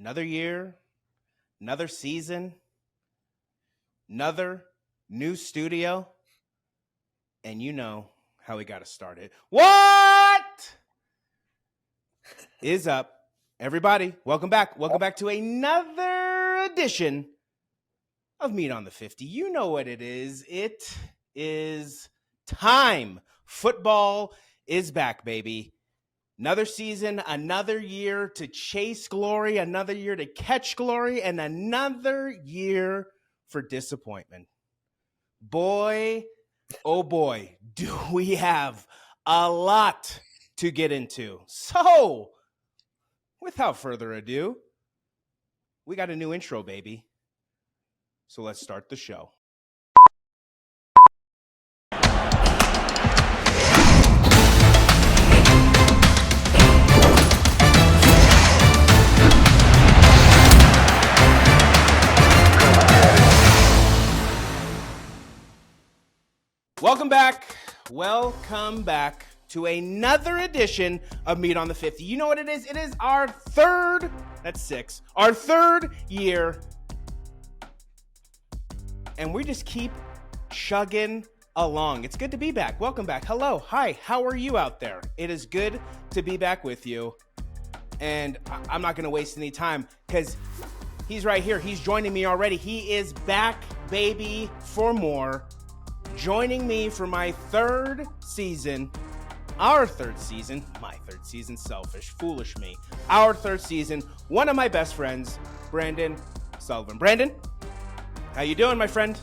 Another year, another season, another new studio, and you know how we got to start it. What is up, everybody? Welcome back. Welcome back to another edition of Meat on the 50. You know what it is. It is time. Football is back, baby. Another season, another year to chase glory, another year to catch glory, and another year for disappointment. Boy, oh boy, do we have a lot to get into. So, without further ado, we got a new intro, baby. So let's start the show. Welcome back. Welcome back to another edition of Meat on the 50. You know what it is? It is our third year. And we just keep chugging along. It's good to be back. Welcome back. Hello. Hi. How are you out there? It is good to be back with you. And I'm not going to waste any time because he's right here. He's joining me already. He is back, baby, for more. Joining me for my third season, our third season, selfish, foolish me. Our third season, one of my best friends, Brandon Sullivan. Brandon, how you doing, my friend?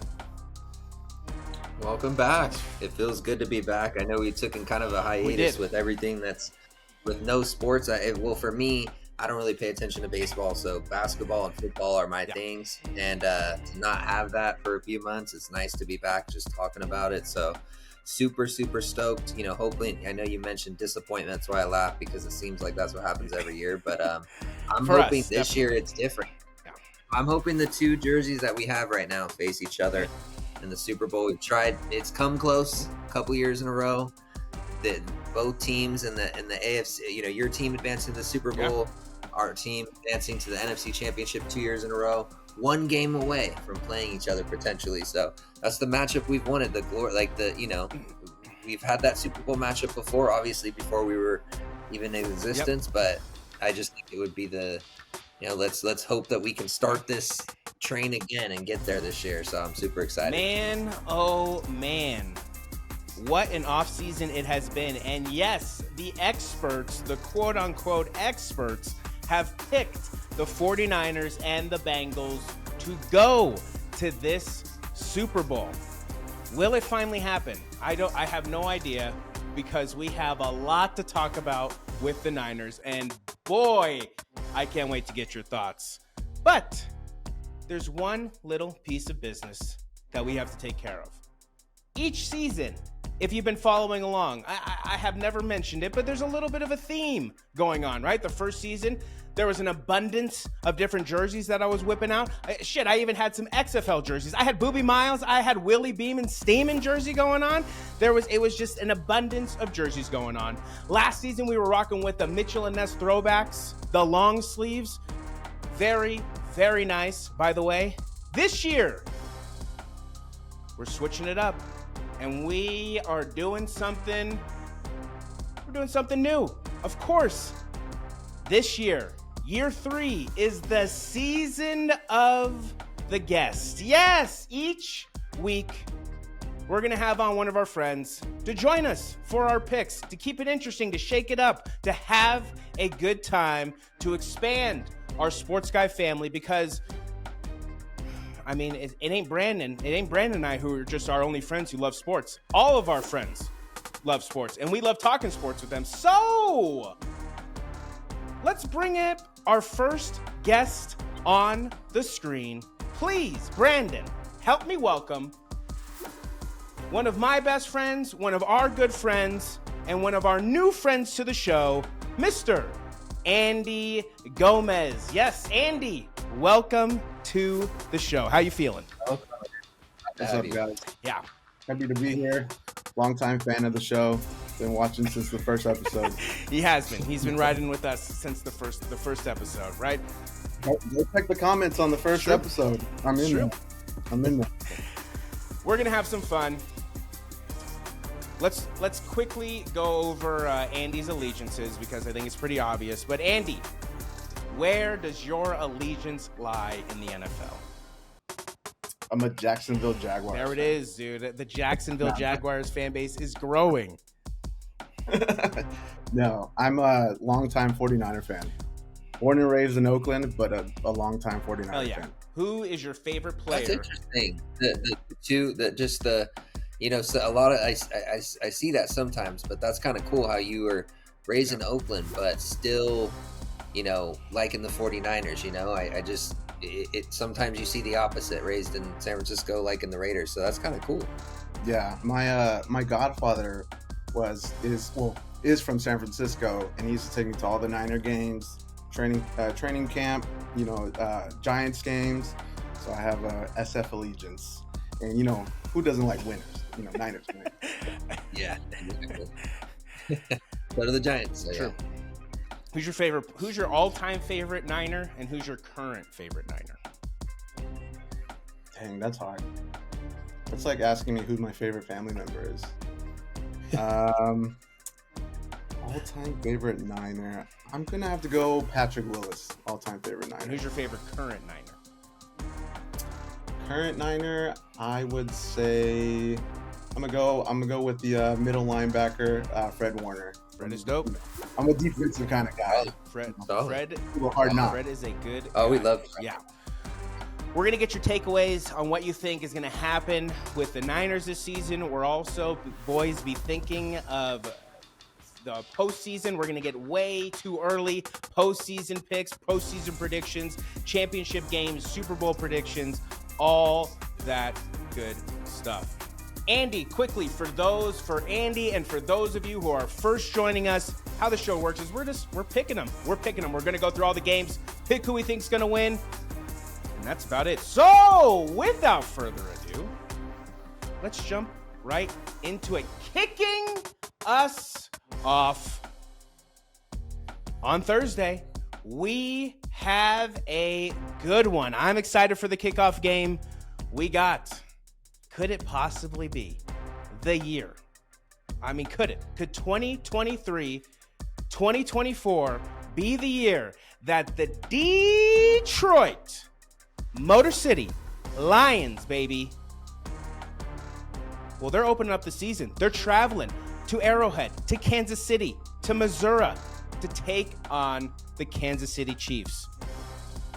Welcome back. It feels good to be back. I know we took in kind of a hiatus with everything with no sports. Well, for me, I don't really pay attention to baseball, so basketball and football are my things. And to not have that for a few months, it's nice to be back just talking about it. So super, super stoked. You know, hopefully, I know you mentioned disappointment. That's why I laugh, because it seems like that's what happens every year. But I'm hoping this year it's different. Yeah. I'm hoping the two jerseys that we have right now face each other in the Super Bowl. We've tried. It's come close a couple years in a row. Both teams in the AFC, you know, your team advancing to the Super Bowl, our team advancing to the NFC Championship 2 years in a row, one game away from playing each other potentially. So that's the matchup we've wanted. We've had that Super Bowl matchup before, obviously before we were even in existence. But I just think it would be let's hope that we can start this train again and get there this year. So I'm super excited. Man, oh man. What an offseason it has been. And yes, the experts, the quote-unquote experts, have picked the 49ers and the Bengals to go to this Super Bowl. Will it finally happen? I have no idea, because we have a lot to talk about with the Niners. And boy, I can't wait to get your thoughts. But there's one little piece of business that we have to take care of. Each season, if you've been following along, I have never mentioned it, but there's a little bit of a theme going on, right? The first season, there was an abundance of different jerseys that I was whipping out. I even had some XFL jerseys. I had Boobie Miles. I had Willie Beam and Stamen jersey going on. It was just an abundance of jerseys going on. Last season, we were rocking with the Mitchell and Ness throwbacks, the long sleeves. Very, very nice, by the way. This year, we're switching it up. And we are doing something. We're doing something new. Of course, this year, year 3, is the season of the guest. Yes, each week we're going to have on one of our friends to join us for our picks, to keep it interesting, to shake it up, to have a good time, to expand our Sports Guy family, because I mean, it ain't Brandon. It ain't Brandon and I who are just our only friends who love sports. All of our friends love sports, and we love talking sports with them. So let's bring it our first guest on the screen. Please, Brandon, help me welcome one of my best friends, one of our good friends, and one of our new friends to the show, Mr. Andy Gomez. Yes, Andy, welcome to the show. How you feeling? What's up, guys? Yeah. Happy to be here. Longtime fan of the show. Been watching since the first episode. He has been. He's been riding with us since the first episode, right? Go check the comments on the first True. episode. I'm in True. there. I'm in there. We're gonna have some fun. Let's quickly go over Andy's allegiances because I think it's pretty obvious. But Andy, where does your allegiance lie in the NFL? I'm a Jacksonville Jaguars. There it is, dude. The Jacksonville Jaguars fan base is growing. No, I'm a longtime 49er fan. Born and raised in Oakland, but a longtime 49er Hell yeah. fan. Who is your favorite player? That's interesting. The two that just the, you know, so a lot of I see that sometimes, but that's kind of cool how you were raised in Oakland, but still, you know, liking the 49ers. You know, I just it sometimes you see the opposite, raised in San Francisco, liking the Raiders. So that's kind of cool. Yeah, my godfather is from San Francisco, and he used to take me to all the Niner games, training camp, you know, Giants games. So I have a SF allegiance, and you know who doesn't like winners? You know, Niners. Right? Yeah, exactly. So do the Giants. So True. Yeah. Who's your all-time favorite Niner, and who's your current favorite Niner? Dang, that's hard. That's like asking me who my favorite family member is. All-time favorite Niner. I'm gonna have to go Patrick Willis. All-time favorite And Niner. who's your favorite current Niner? Current Niner, I would say I'm gonna go with the middle linebacker, Fred Warner. Fred is dope. I'm a defensive kind of guy. Fred Solid. Hard knock. Fred is a good Oh, we guy. love Fred. Yeah. We're going to get your takeaways on what you think is going to happen with the Niners this season. We're also, boys, be thinking of the postseason. We're going to get way too early. Postseason picks, postseason predictions, championship games, Super Bowl predictions, all that good stuff. Andy, quickly, for Andy and for those of you who are first joining us, how the show works is we're picking them. We're picking them. We're going to go through all the games, pick who we think's going to win. And that's about it. So, without further ado, let's jump right into it. Kicking us off on Thursday, we have a good one. I'm excited for the kickoff game. We got, could it possibly be the year? I mean, could it? Could 2023, 2024 be the year that the Detroit Motor City Lions, baby? Well, they're opening up the season. They're traveling to Arrowhead, to Kansas City, to Missouri to take on the Kansas City Chiefs.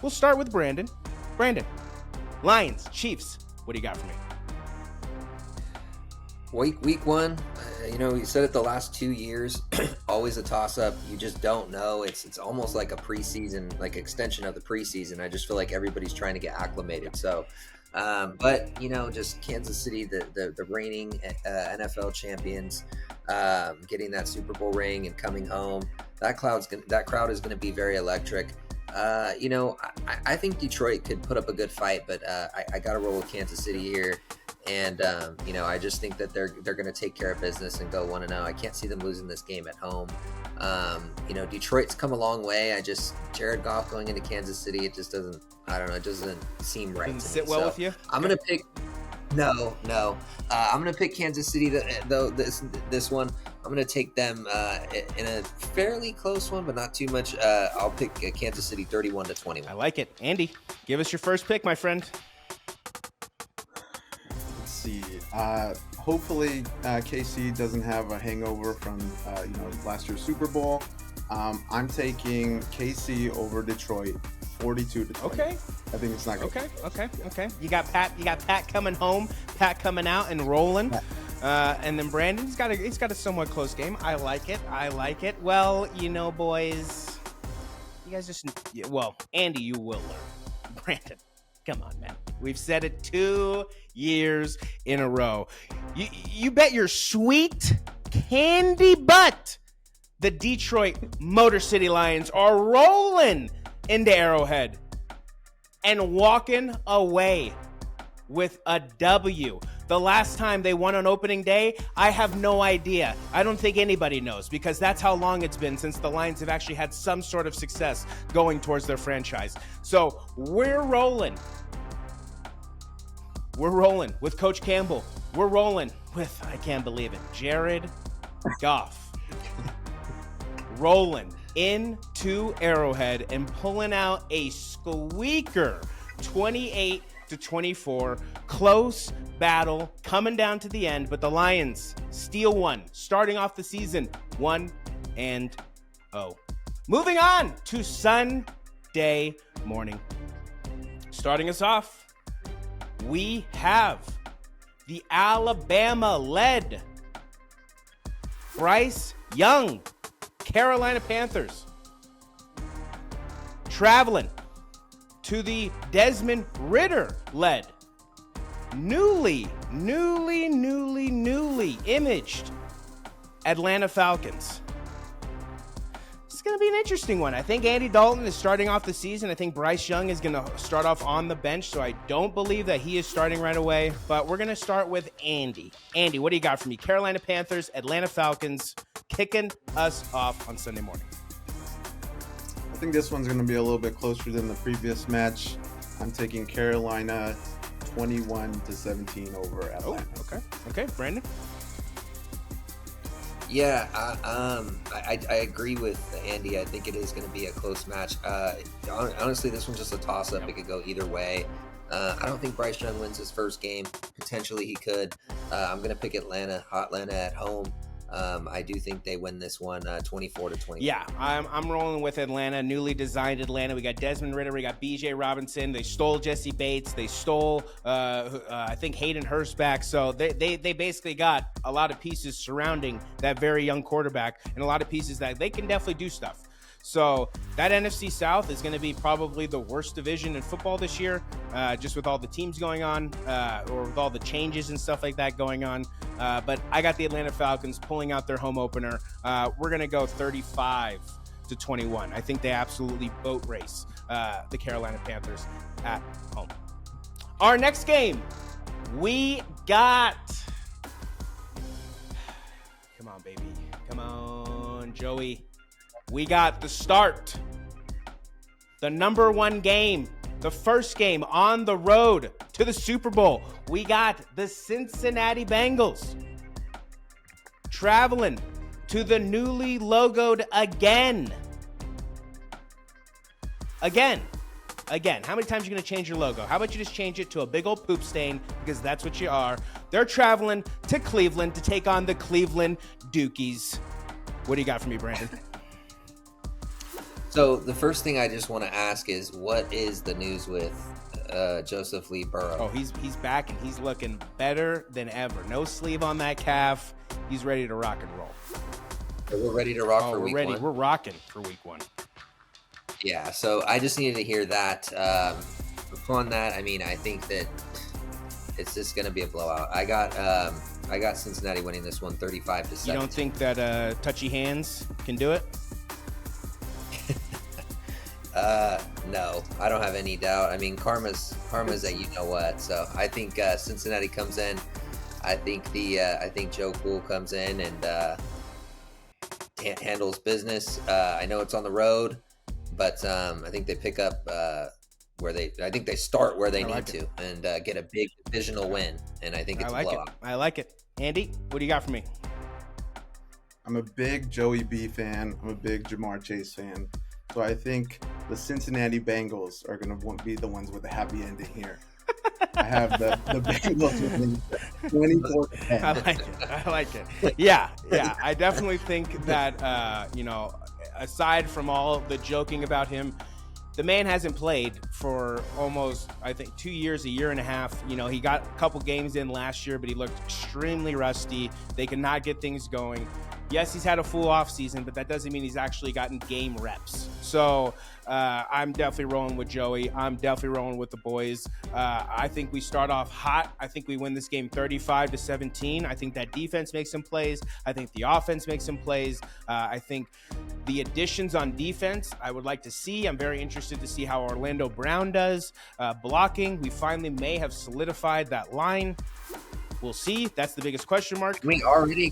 We'll start with Brandon. Brandon, Lions, Chiefs, what do you got for me? Week one, you know, you said it the last 2 years, always a toss-up. You just don't know. It's almost like a preseason, like extension of the preseason. I just feel like everybody's trying to get acclimated. So, but you know, just Kansas City, the reigning NFL champions, getting that Super Bowl ring and coming home. That crowd is going to be very electric. You know, I think Detroit could put up a good fight, but I got to roll with Kansas City here. And, you know, I just think that they're going to take care of business and go 1-0. I can't see them losing this game at home. You know, Detroit's come a long way. Jared Goff going into Kansas City, it just doesn't, I don't know, it doesn't seem right to me. Sit well with you? I'm going to pick, no. I'm going to pick Kansas City, though, this one. I'm going to take them in a fairly close one, but not too much. I'll pick Kansas City 31-21. I like it. Andy, give us your first pick, my friend. See, hopefully KC doesn't have a hangover from last year's Super Bowl. I'm taking KC over Detroit, 42-20. Okay. I think it's not good. Okay. You got Pat coming home, Pat coming out and rolling. And then Brandon, he's got a somewhat close game. I like it. Well, you know, boys, you guys just, well, Andy, you will learn. Brandon, come on, man. We've said it 2 years in a row. You bet your sweet candy butt the Detroit Motor City Lions are rolling into Arrowhead and walking away with a W. The last time they won on opening day, I have no idea. I don't think anybody knows, because that's how long it's been since the Lions have actually had some sort of success going towards their franchise. So we're rolling. We're rolling with Coach Campbell. We're rolling with, I can't believe it, Jared Goff. Rolling into Arrowhead and pulling out a squeaker, 28-24. Close battle coming down to the end, but the Lions steal one, starting off the season 1-0. Moving on to Sunday morning. Starting us off, we have the Alabama-led Bryce Young Carolina Panthers traveling to the Desmond Ridder-led newly imaged Atlanta Falcons. It's going to be an interesting one. I think Andy Dalton is starting off the season. I think Bryce Young is going to start off on the bench, so I don't believe that he is starting right away. But we're going to start with Andy. Andy, what do you got for me? Carolina Panthers, Atlanta Falcons, kicking us off on Sunday morning. I think this one's going to be a little bit closer than the previous match. I'm taking Carolina 21-17 over Atlanta. Oh, okay, Brandon. Yeah, I agree with Andy. I think it is going to be a close match. Honestly, this one's just a toss-up. It could go either way. I don't think Bryce Young wins his first game. Potentially he could. I'm going to pick Atlanta at home. I do think they win this one 24-20. Yeah, I'm rolling with Atlanta, newly designed Atlanta. We got Desmond Ridder, we got BJ Robinson. They stole Jesse Bates. They stole, I think, Hayden Hurst back. So they basically got a lot of pieces surrounding that very young quarterback and a lot of pieces that they can definitely do stuff. So that NFC South is going to be probably the worst division in football this year, just with all the teams going on, or with all the changes and stuff like that going on. But I got the Atlanta Falcons pulling out their home opener. We're going to go 35-21. I think they absolutely boat race the Carolina Panthers at home. Our next game, we got... Come on, baby. Come on, Joey. We got the start, the number one game, the first game on the road to the Super Bowl. We got the Cincinnati Bengals traveling to the newly logoed again. How many times are you going to change your logo? How about you just change it to a big old poop stain, because that's what you are. They're traveling to Cleveland to take on the Cleveland Dukies. What do you got for me, Brandon? So the first thing I just want to ask is, what is the news with Joseph Lee Burrow? Oh, he's back and he's looking better than ever. No sleeve on that calf. He's ready to rock and roll. So we're ready to rock for week one. We're rocking for week one. Yeah, so I just needed to hear that. Upon that, I mean, I think that it's just going to be a blowout. I got Cincinnati winning this one 35-17. You don't think that touchy hands can do it? No, I don't have any doubt. I mean, karma's a you know what. So I think Cincinnati comes in. I think Joe Cool comes in and handles business. I know it's on the road, but I think they pick up I think they start where they need to and get a big divisional win. And I think it's a blowout. I like it. Andy, what do you got for me? I'm a big Joey B fan. I'm a big Jamar Chase fan. So I think the Cincinnati Bengals are going to be the ones with a happy ending here. I have the Bengals winning 24-10. I like it. Yeah. I definitely think that, aside from all the joking about him, the man hasn't played for almost, I think, 2 years, a year and a half. You know, he got a couple games in last year, but he looked extremely rusty. They could not get things going. Yes, he's had a full off season, but that doesn't mean he's actually gotten game reps. So I'm definitely rolling with Joey. I'm definitely rolling with the boys. I think we start off hot. I think we win this game 35-17. I think that defense makes some plays. I think the offense makes some plays. I think the additions on defense, I would like to see. I'm very interested to see how Orlando Brown does. Blocking, we finally may have solidified that line. We'll see. That's the biggest question mark. We already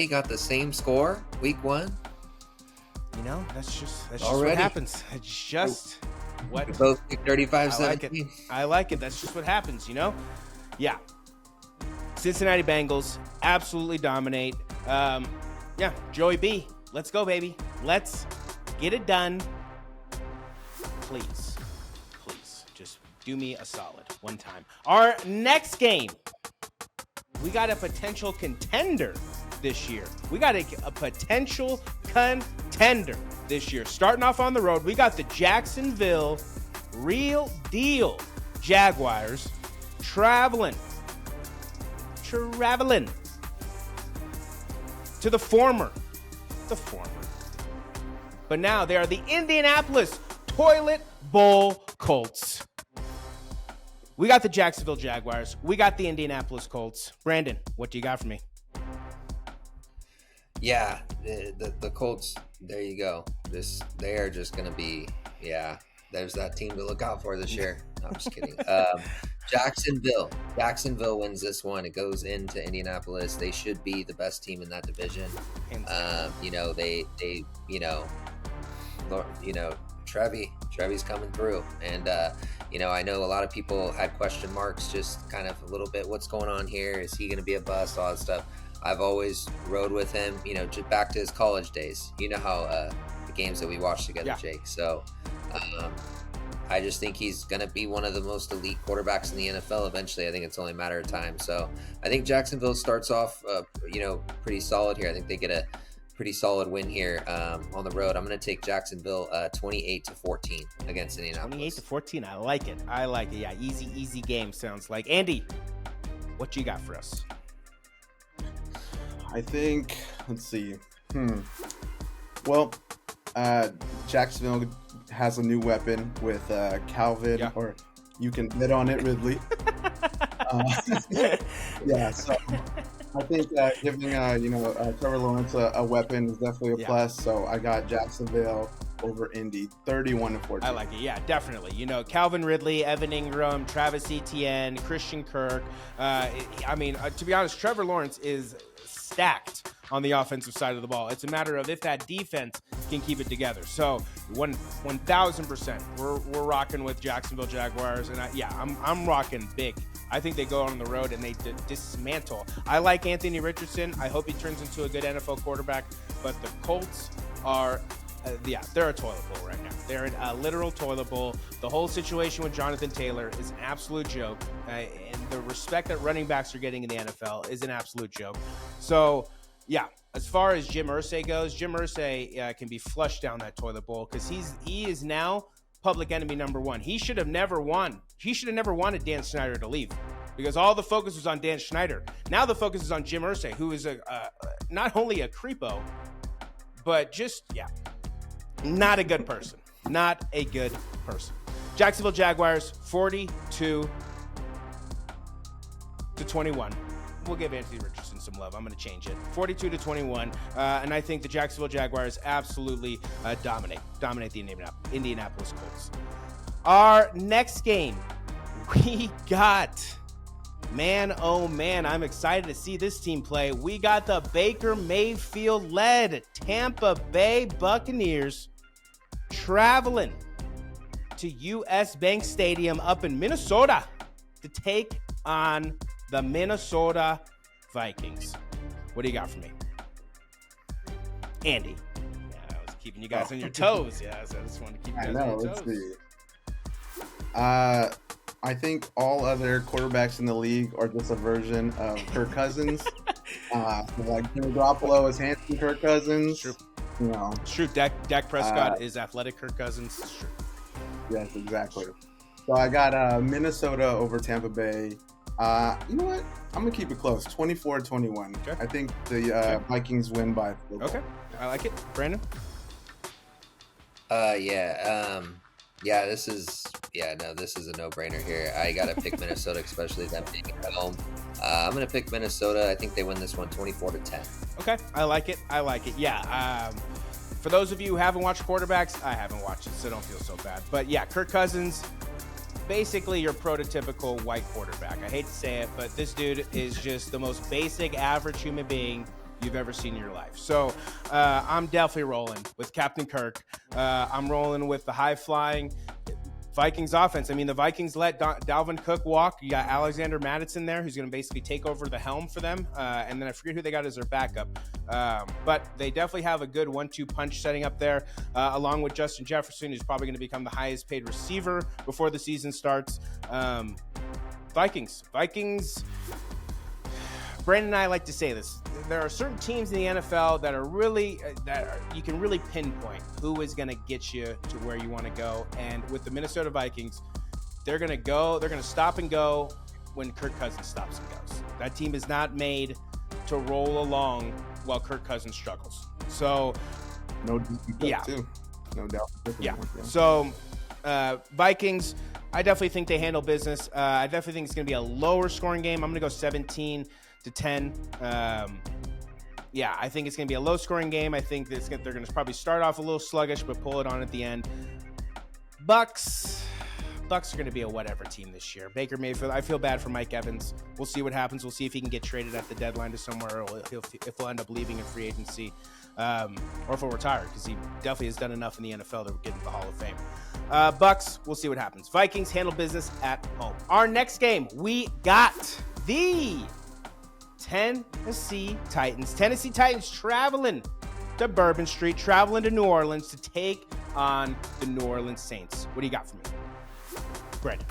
got the same score week 1. You know, that's just what Already? happens. It's just what We both picked 35-17. I like it. That's just what happens, you know? Yeah. Cincinnati Bengals absolutely dominate. Yeah, Joey B. Let's go, baby. Let's get it done. Please, just do me a solid one time. Our next game, we got a potential contender this year. We got a potential contender this year. Starting off on the road, we got the Jacksonville Real Deal Jaguars traveling to the former. But now they are the Indianapolis Toilet Bowl Colts. We got the Jacksonville Jaguars. We got the Indianapolis Colts. Brandon, what do you got for me? Yeah, the Colts, there you go. They are just going to be, there's that team to look out for this year. No, I'm just kidding. Jacksonville wins this one. It goes into Indianapolis. They should be the best team in that division. Trevi's coming through. And, I know a lot of people had question marks, just kind of a little bit, what's going on here? Is he going to be a bust? All that stuff. I've always rode with him, just back to his college days. You know how the games that we watched together, Jake. So I just think he's going to be one of the most elite quarterbacks in the NFL eventually. I think it's only a matter of time. So I think Jacksonville starts off, pretty solid here. I think they get a pretty solid win here on the road. I'm going to take Jacksonville 28-14 against Indianapolis. 28-14. I like it. Yeah, easy game sounds like. Andy, what you got for us? I think, let's see. Well, Jacksonville has a new weapon with Calvin, or you can bet on it, Ridley. So I think giving Trevor Lawrence a weapon is definitely a plus. So I got Jacksonville over Indy, 31-14. I like it. Yeah, definitely. Calvin Ridley, Evan Ingram, Travis Etienne, Christian Kirk. To be honest, Trevor Lawrence is stacked on the offensive side of the ball. It's a matter of if that defense can keep it together. So 1,000%, we're rocking with Jacksonville Jaguars, and I'm rocking big. I think they go on the road and they dismantle. I like Anthony Richardson. I hope he turns into a good NFL quarterback. But the Colts are, they're a toilet bowl right now. They're in a literal toilet bowl. The whole situation with Jonathan Taylor is an absolute joke. And the respect that running backs are getting in the NFL is an absolute joke. So, as far as Jim Irsay goes, Jim Irsay can be flushed down that toilet bowl because he is now public enemy number one. He should have never won. He should have never wanted Dan Snyder to leave because all the focus was on Dan Snyder. Now the focus is on Jim Irsay, who is not only a creepo, but just, not a good person. Not a good person. Jacksonville Jaguars, 42-21. We'll give Anthony Richardson some love. I'm going to change it. 42-21. And I think the Jacksonville Jaguars absolutely dominate the Indianapolis Colts. Our next game, we got, man, oh man, I'm excited to see this team play. We got the Baker Mayfield-led Tampa Bay Buccaneers traveling to US Bank Stadium up in Minnesota to take on the Minnesota Vikings. What do you got for me? Andy. I was keeping you guys on your toes. So I just wanted to keep you guys on your toes. Let's see. I think all other quarterbacks in the league are just a version of Kirk Cousins. Like Jimmy Garoppolo is handsome Kirk Cousins. True. It's true. Dak Prescott is athletic Kirk Cousins. It's true. Yes, exactly. So I got Minnesota over Tampa Bay. You know what? I'm going to keep it close. 24-21. Okay. I think the Vikings win by 4 goals. Okay. I like it. Brandon? This is a no-brainer here. I got to pick Minnesota, especially them being at home. I'm going to pick Minnesota. I think they win this one 24-10. Okay. I like it. Yeah. For those of you who haven't watched quarterbacks, I haven't watched it, so don't feel so bad. But yeah, Kirk Cousins, basically your prototypical white quarterback. I hate to say it, but this dude is just the most basic, average human being you've ever seen in your life. So I'm definitely rolling with Captain Kirk. I'm rolling with the high-flying Vikings offense. I mean, the Vikings let Dalvin Cook walk. You got Alexander Mattison there, who's going to basically take over the helm for them. And then I forget who they got as their backup. But they definitely have a good 1-2 punch setting up there, along with Justin Jefferson, who's probably going to become the highest paid receiver before the season starts. Vikings. Brandon and I like to say this. There are certain teams in the NFL that are really you can really pinpoint who is going to get you to where you want to go. And with the Minnesota Vikings, they're going to stop and go when Kirk Cousins stops and goes. That team is not made to roll along while Kirk Cousins struggles. So, no doubt. Yeah. So, Vikings, I definitely think they handle business. I definitely think it's going to be a lower scoring game. I'm going to go 17-10. I think it's going to be a low-scoring game. I think they're going to probably start off a little sluggish, but pull it on at the end. Bucks are going to be a whatever team this year. Baker Mayfield, I feel bad for Mike Evans. We'll see what happens. We'll see if he can get traded at the deadline to somewhere, or if he'll end up leaving in free agency, or if he'll retire, because he definitely has done enough in the NFL to get into the Hall of Fame. Bucks, we'll see what happens. Vikings handle business at home. Our next game, we got the Tennessee Titans. Tennessee Titans traveling to Bourbon Street, traveling to New Orleans to take on the New Orleans Saints. What do you got for me, Brandon?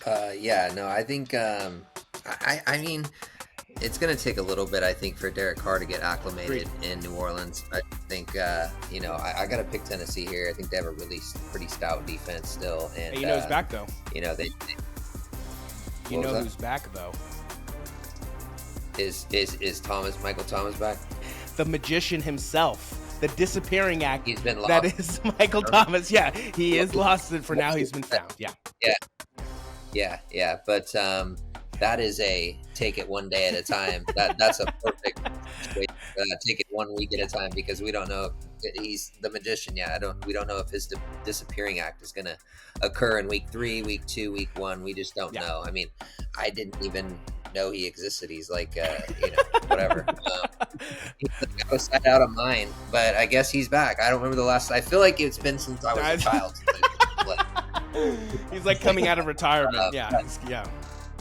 I think I mean, it's going to take a little bit, I think, for Derek Carr to get acclimated in New Orleans. I think, I got to pick Tennessee here. I think they have a really pretty stout defense still. And hey, who's back, though? Who's back, though? Is Michael Thomas back? The magician himself, the disappearing act. He's been lost. That is Michael Thomas. Yeah, he is lost, and for now he's been found. Yeah. But that is a take it one day at a time. That's a perfect way to take it 1 week at a time, because we don't know if he's the magician. We don't know if his disappearing act is going to occur in week 3, week 2, week 1. We just don't know. I mean, I didn't even know he existed. He's like, whatever. He's sight out of mind, but I guess he's back. I don't remember the last. I feel like it's been since I was a child. He's like coming out of retirement. Yeah.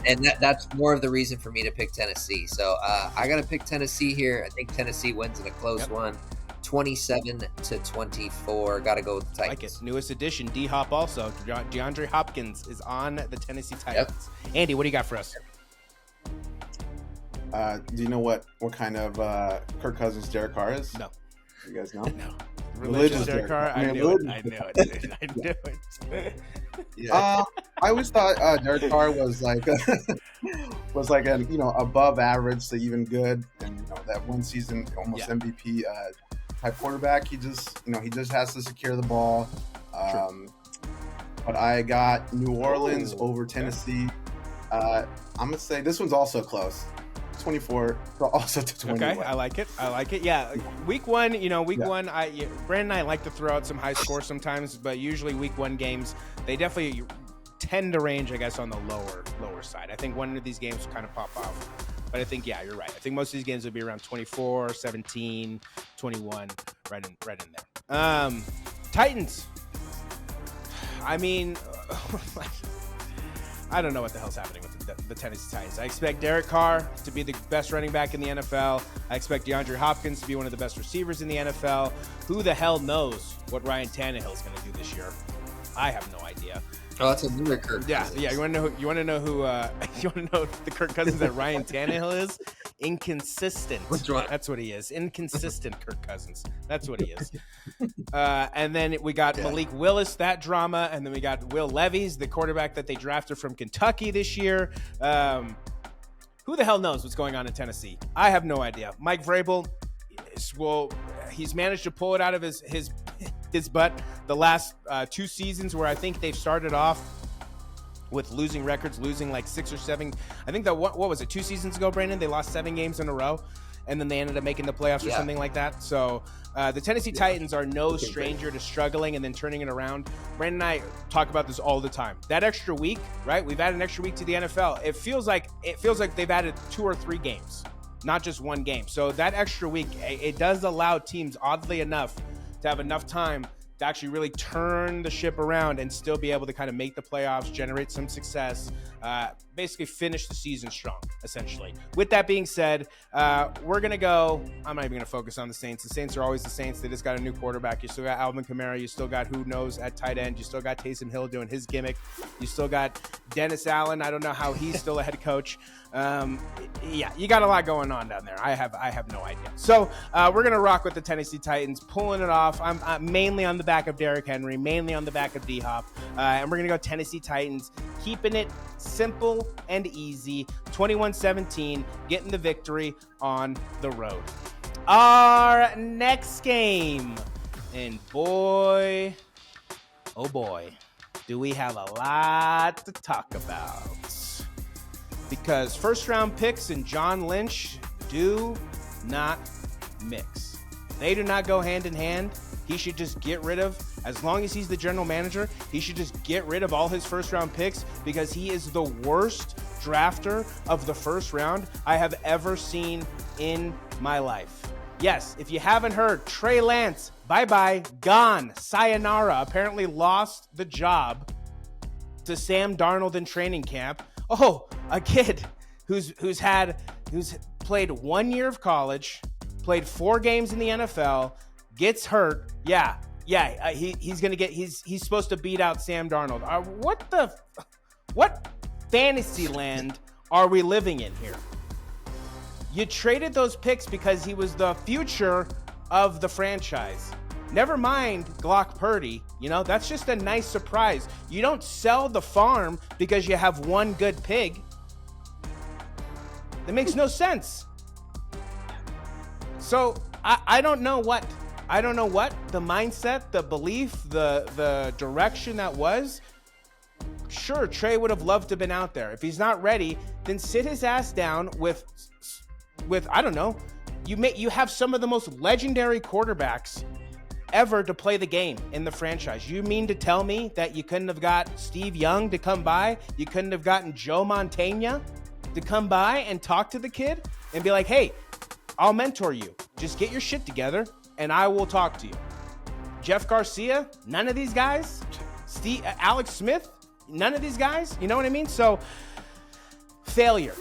And that's more of the reason for me to pick Tennessee. So I got to pick Tennessee here. I think Tennessee wins in a close one, 27-24. Got to go with the Titans. Like it. Newest addition, D-Hop also. DeAndre Hopkins is on the Tennessee Titans. Yep. Andy, what do you got for us? Do you know what kind of Kirk Cousins Derek Carr is? No. You guys know? No. Religious Derek Carr? I knew it. Yeah. I always thought Derek Carr was like above average to even good, and that one season almost MVP type quarterback. He just has to secure the ball. But I got New Orleans over Tennessee. I'm gonna say this one's also close. 24, also to 21. Okay, I like it. Yeah, week one, one. Brandon and I like to throw out some high scores sometimes, but usually week 1 games, they definitely tend to range, I guess, on the lower side. I think one of these games will kind of pop off, but I think, you're right. I think most of these games will be around 24, 17, 21, right in there. Titans. I mean, I don't know what the hell's happening with the Tennessee Titans. I expect Derek Carr to be the best running back in the NFL. I expect DeAndre Hopkins to be one of the best receivers in the NFL. Who the hell knows what Ryan Tannehill is going to do this year? I have no idea. Oh, that's another Kirk Cousins. Yeah. You want to know who? You want to know the Kirk Cousins that Ryan Tannehill is? Inconsistent. What's wrong? That's what he is. Inconsistent Kirk Cousins. That's what he is. And then we got Malik Willis, that drama, and then we got Will Levis, the quarterback that they drafted from Kentucky this year. Who the hell knows what's going on in Tennessee? I have no idea. Mike Vrabel, he's managed to pull it out of his butt the last 2 seasons, where I think they've started off with losing records, losing like 6 or 7. I think that what was it, 2 seasons ago, Brandon? They lost 7 games in a row, and then they ended up making the playoffs or Yeah. something like that. So the Tennessee Titans are no stranger to struggling and then turning it around. Brandon and I talk about this all the time. That extra week, right? We've added an extra week to the NFL. It feels like they've added 2 or 3 games, not just one game. So that extra week, it does allow teams, oddly enough, to have enough time to actually really turn the ship around and still be able to kind of make the playoffs, generate some success, basically finish the season strong, essentially. With that being said, we're going to go, I'm not even going to focus on the Saints. The Saints are always the Saints. They just got a new quarterback. You still got Alvin Kamara. You still got who knows at tight end. You still got Taysom Hill doing his gimmick. You still got Dennis Allen. I don't know how he's still a head coach. Yeah, you got a lot going on down there. I have no idea. So we're going to rock with the Tennessee Titans, pulling it off. I'm mainly on the back of Derrick Henry, mainly on the back of D-Hop. And we're going to go Tennessee Titans, keeping it simple and easy. 21-17, getting the victory on the road. Our next game. And boy, oh boy, do we have a lot to talk about. Because first-round picks and John Lynch do not mix. They do not go hand in hand. He should just get rid of, as long as he's the general manager, he should just get rid of all his first-round picks because he is the worst drafter of the first round I have ever seen in my life. Yes, if you haven't heard, Trey Lance, bye-bye, gone, sayonara, apparently lost the job to Sam Darnold in training camp. Oh, a kid who's played 1 year of college, played 4 games in the NFL, gets hurt. He's supposed to beat out Sam Darnold. What fantasy land are we living in here? You traded those picks because he was the future of the franchise. Never mind Glock Purdy, that's just a nice surprise. You don't sell the farm because you have one good pig. That makes no sense. So I don't know what the mindset, the belief, the direction that was. Sure, Trey would have loved to have been out there. If he's not ready, then sit his ass down with I don't know. You have some of the most legendary quarterbacks ever to play the game in the franchise. You mean to tell me that you couldn't have got Steve Young to come by? You couldn't have gotten Joe Montana to come by and talk to the kid and be like, hey, I'll mentor you. Just get your shit together and I will talk to you. Jeff Garcia, none of these guys. Alex Smith, none of these guys. You know what I mean? So failure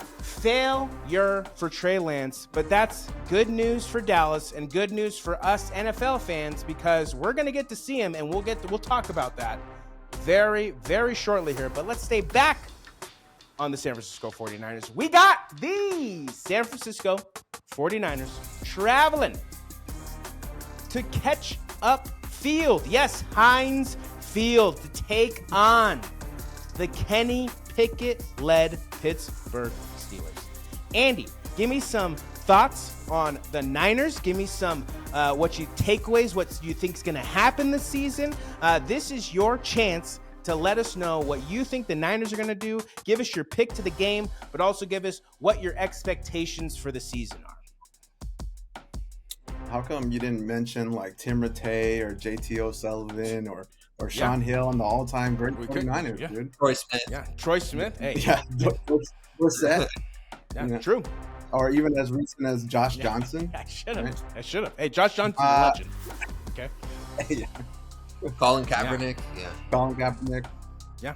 for Trey Lance, but that's good news for Dallas and good news for us NFL fans because we're going to get to see him and we'll talk about that very, very shortly here. But let's stay back on the San Francisco 49ers. We got the San Francisco 49ers traveling to catch up field. Yes, Heinz Field to take on the Kenny Pickett-led Pittsburgh Steelers. Andy, give me some thoughts on the Niners. Give me some what you think is going to happen this season. This is your chance to let us know what you think the Niners are going to do. Give us your pick to the game, but also give us what your expectations for the season are. How come you didn't mention like Tim Rattay or JT O'Sullivan or Sean Hill and the all-time great 49ers, dude? Troy Smith. Yeah, Troy Smith. Hey. Yeah, what's that? Yeah, true. Or even as recent as Josh Johnson. I should have. Hey, Josh Johnson's a legend. Okay. Yeah. Colin Kaepernick. Yeah. Colin Kaepernick. Yeah.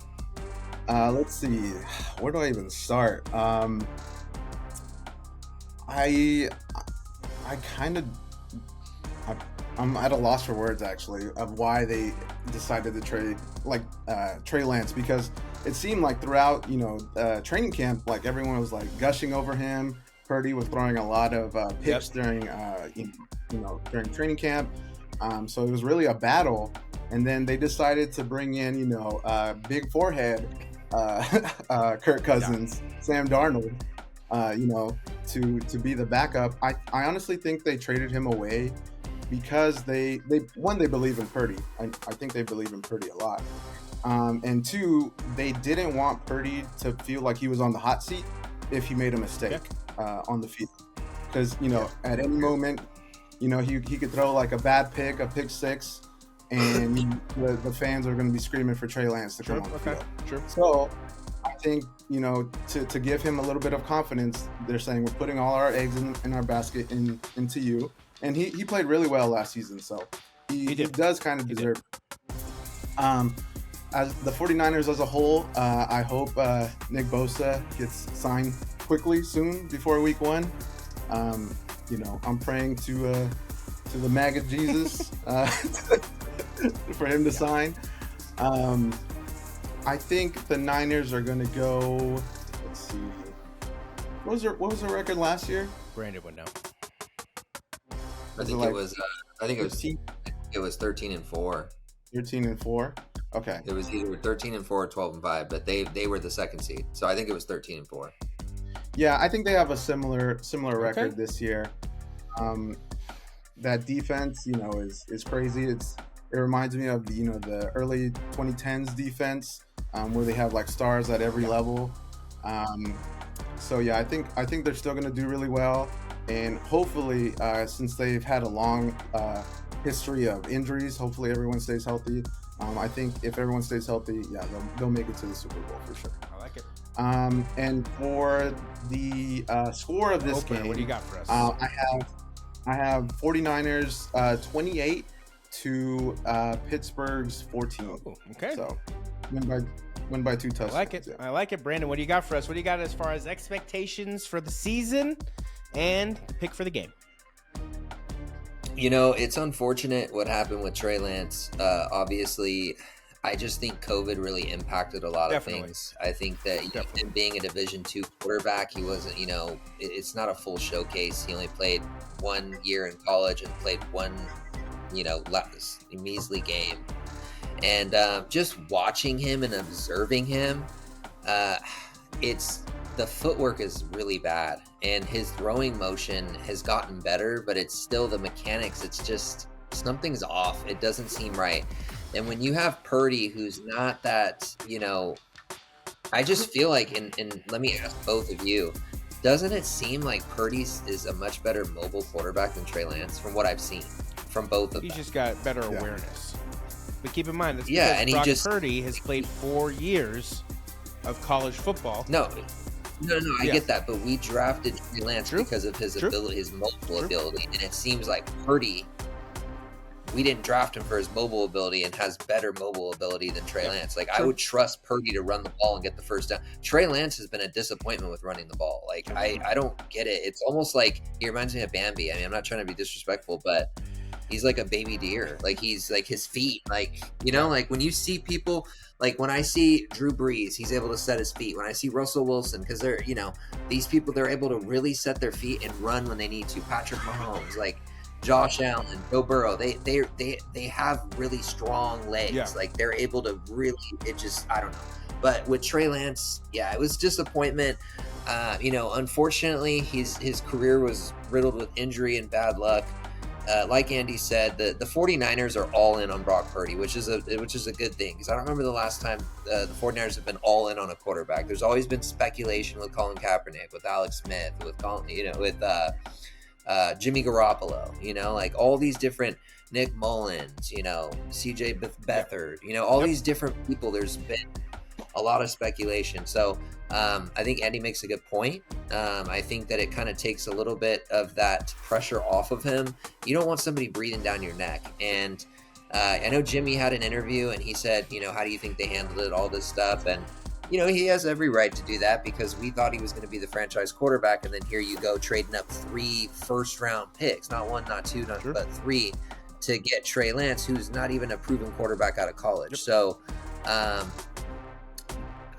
Let's see. Where do I even start? I'm at a loss for words, actually, of why they decided to trade Trey Lance, because it seemed like throughout training camp, like everyone was like gushing over him. Purdy was throwing a lot of picks during during training camp, so it was really a battle. And then they decided to bring in big forehead Kirk Cousins, Sam Darnold, to be the backup. I honestly think they traded him away because they believe in Purdy. I think they believe in Purdy a lot. And 2, they didn't want Purdy to feel like he was on the hot seat if he made a mistake on the field. because at any moment, he could throw like a bad pick, a pick six, and the fans are going to be screaming for Trey Lance to come on the field. Sure. So I think to give him a little bit of confidence, they're saying we're putting all our eggs in our basket into you, and he played really well last season, so he does kind of deserve it. As the 49ers as a whole, I hope Nick Bosa gets signed quickly soon before week 1. I'm praying to the MAGA Jesus for him to sign. I think the Niners are going to go. Let's see. What was their record last year? Brandon would know. I think it was 13-4. 13-4. Okay. It was either 13-4 or 12-5, but they were the second seed, so I think it was 13-4. Yeah, I think they have a similar record this year. That defense, is crazy. It reminds me of the early 2010s defense, where they have like stars at every level. So yeah, I think they're still going to do really well, and hopefully, since they've had a long history of injuries, hopefully everyone stays healthy. I think if everyone stays healthy, yeah, they'll make it to the Super Bowl for sure. I like it. And for the score of this game, what do you got for us? I have 49ers 28 to Pittsburgh's 14. Oh, okay. So win by 2 touchdowns. I like it. Yeah. I like it. Brandon, what do you got for us? What do you got as far as expectations for the season and pick for the game? It's unfortunate what happened with Trey Lance. Obviously, I just think COVID really impacted a lot of things. I think that him being a Division II quarterback, he wasn't, it's not a full showcase. He only played 1 year in college and played one, measly game. And just watching him and observing him, the footwork is really bad, and his throwing motion has gotten better, but it's still the mechanics. It's just something's off. It doesn't seem right. And when you have Purdy, who's not that, I just feel like, and let me ask both of you, doesn't it seem like Purdy is a much better mobile quarterback than Trey Lance from what I've seen from both of them? He's just got better awareness. But keep in mind, that's and Brock Purdy has played 4 years of college football. No, I get that, but we drafted Trey Lance because of his ability, his mobile ability, and it seems like Purdy, we didn't draft him for his mobile ability and has better mobile ability than Trey Lance. Like, I would trust Purdy to run the ball and get the first down. Trey Lance has been a disappointment with running the ball. Like, I don't get it. It's almost like he reminds me of Bambi. I mean, I'm not trying to be disrespectful, but he's like a baby deer. Like, he's like his feet. Like, like when you see people, like when I see Drew Brees, he's able to set his feet. When I see Russell Wilson, because they're, these people, they're able to really set their feet and run when they need to. Patrick Mahomes, like Josh Allen, Joe Burrow, they have really strong legs. Yeah. Like they're able to really, I don't know. But with Trey Lance, it was disappointment. Unfortunately, his career was riddled with injury and bad luck. Like Andy said, the 49ers are all in on Brock Purdy, which is a good thing, because I don't remember the last time the 49ers have been all in on a quarterback. There's always been speculation with Colin Kaepernick, with Alex Smith, with Jimmy Garoppolo, like all these different Nick Mullins, CJ Beathard, all these different people. There's been a lot of speculation. So I think Andy makes a good point. I think that it kind of takes a little bit of that pressure off of him. You don't want somebody breathing down your neck. And I know Jimmy had an interview and he said, how do you think they handled it, all this stuff? And, he has every right to do that, because we thought he was going to be the franchise quarterback. And then here you go, trading up 3 first-round picks, not 1, not 2, but 3, to get Trey Lance, who's not even a proven quarterback out of college. Yep. So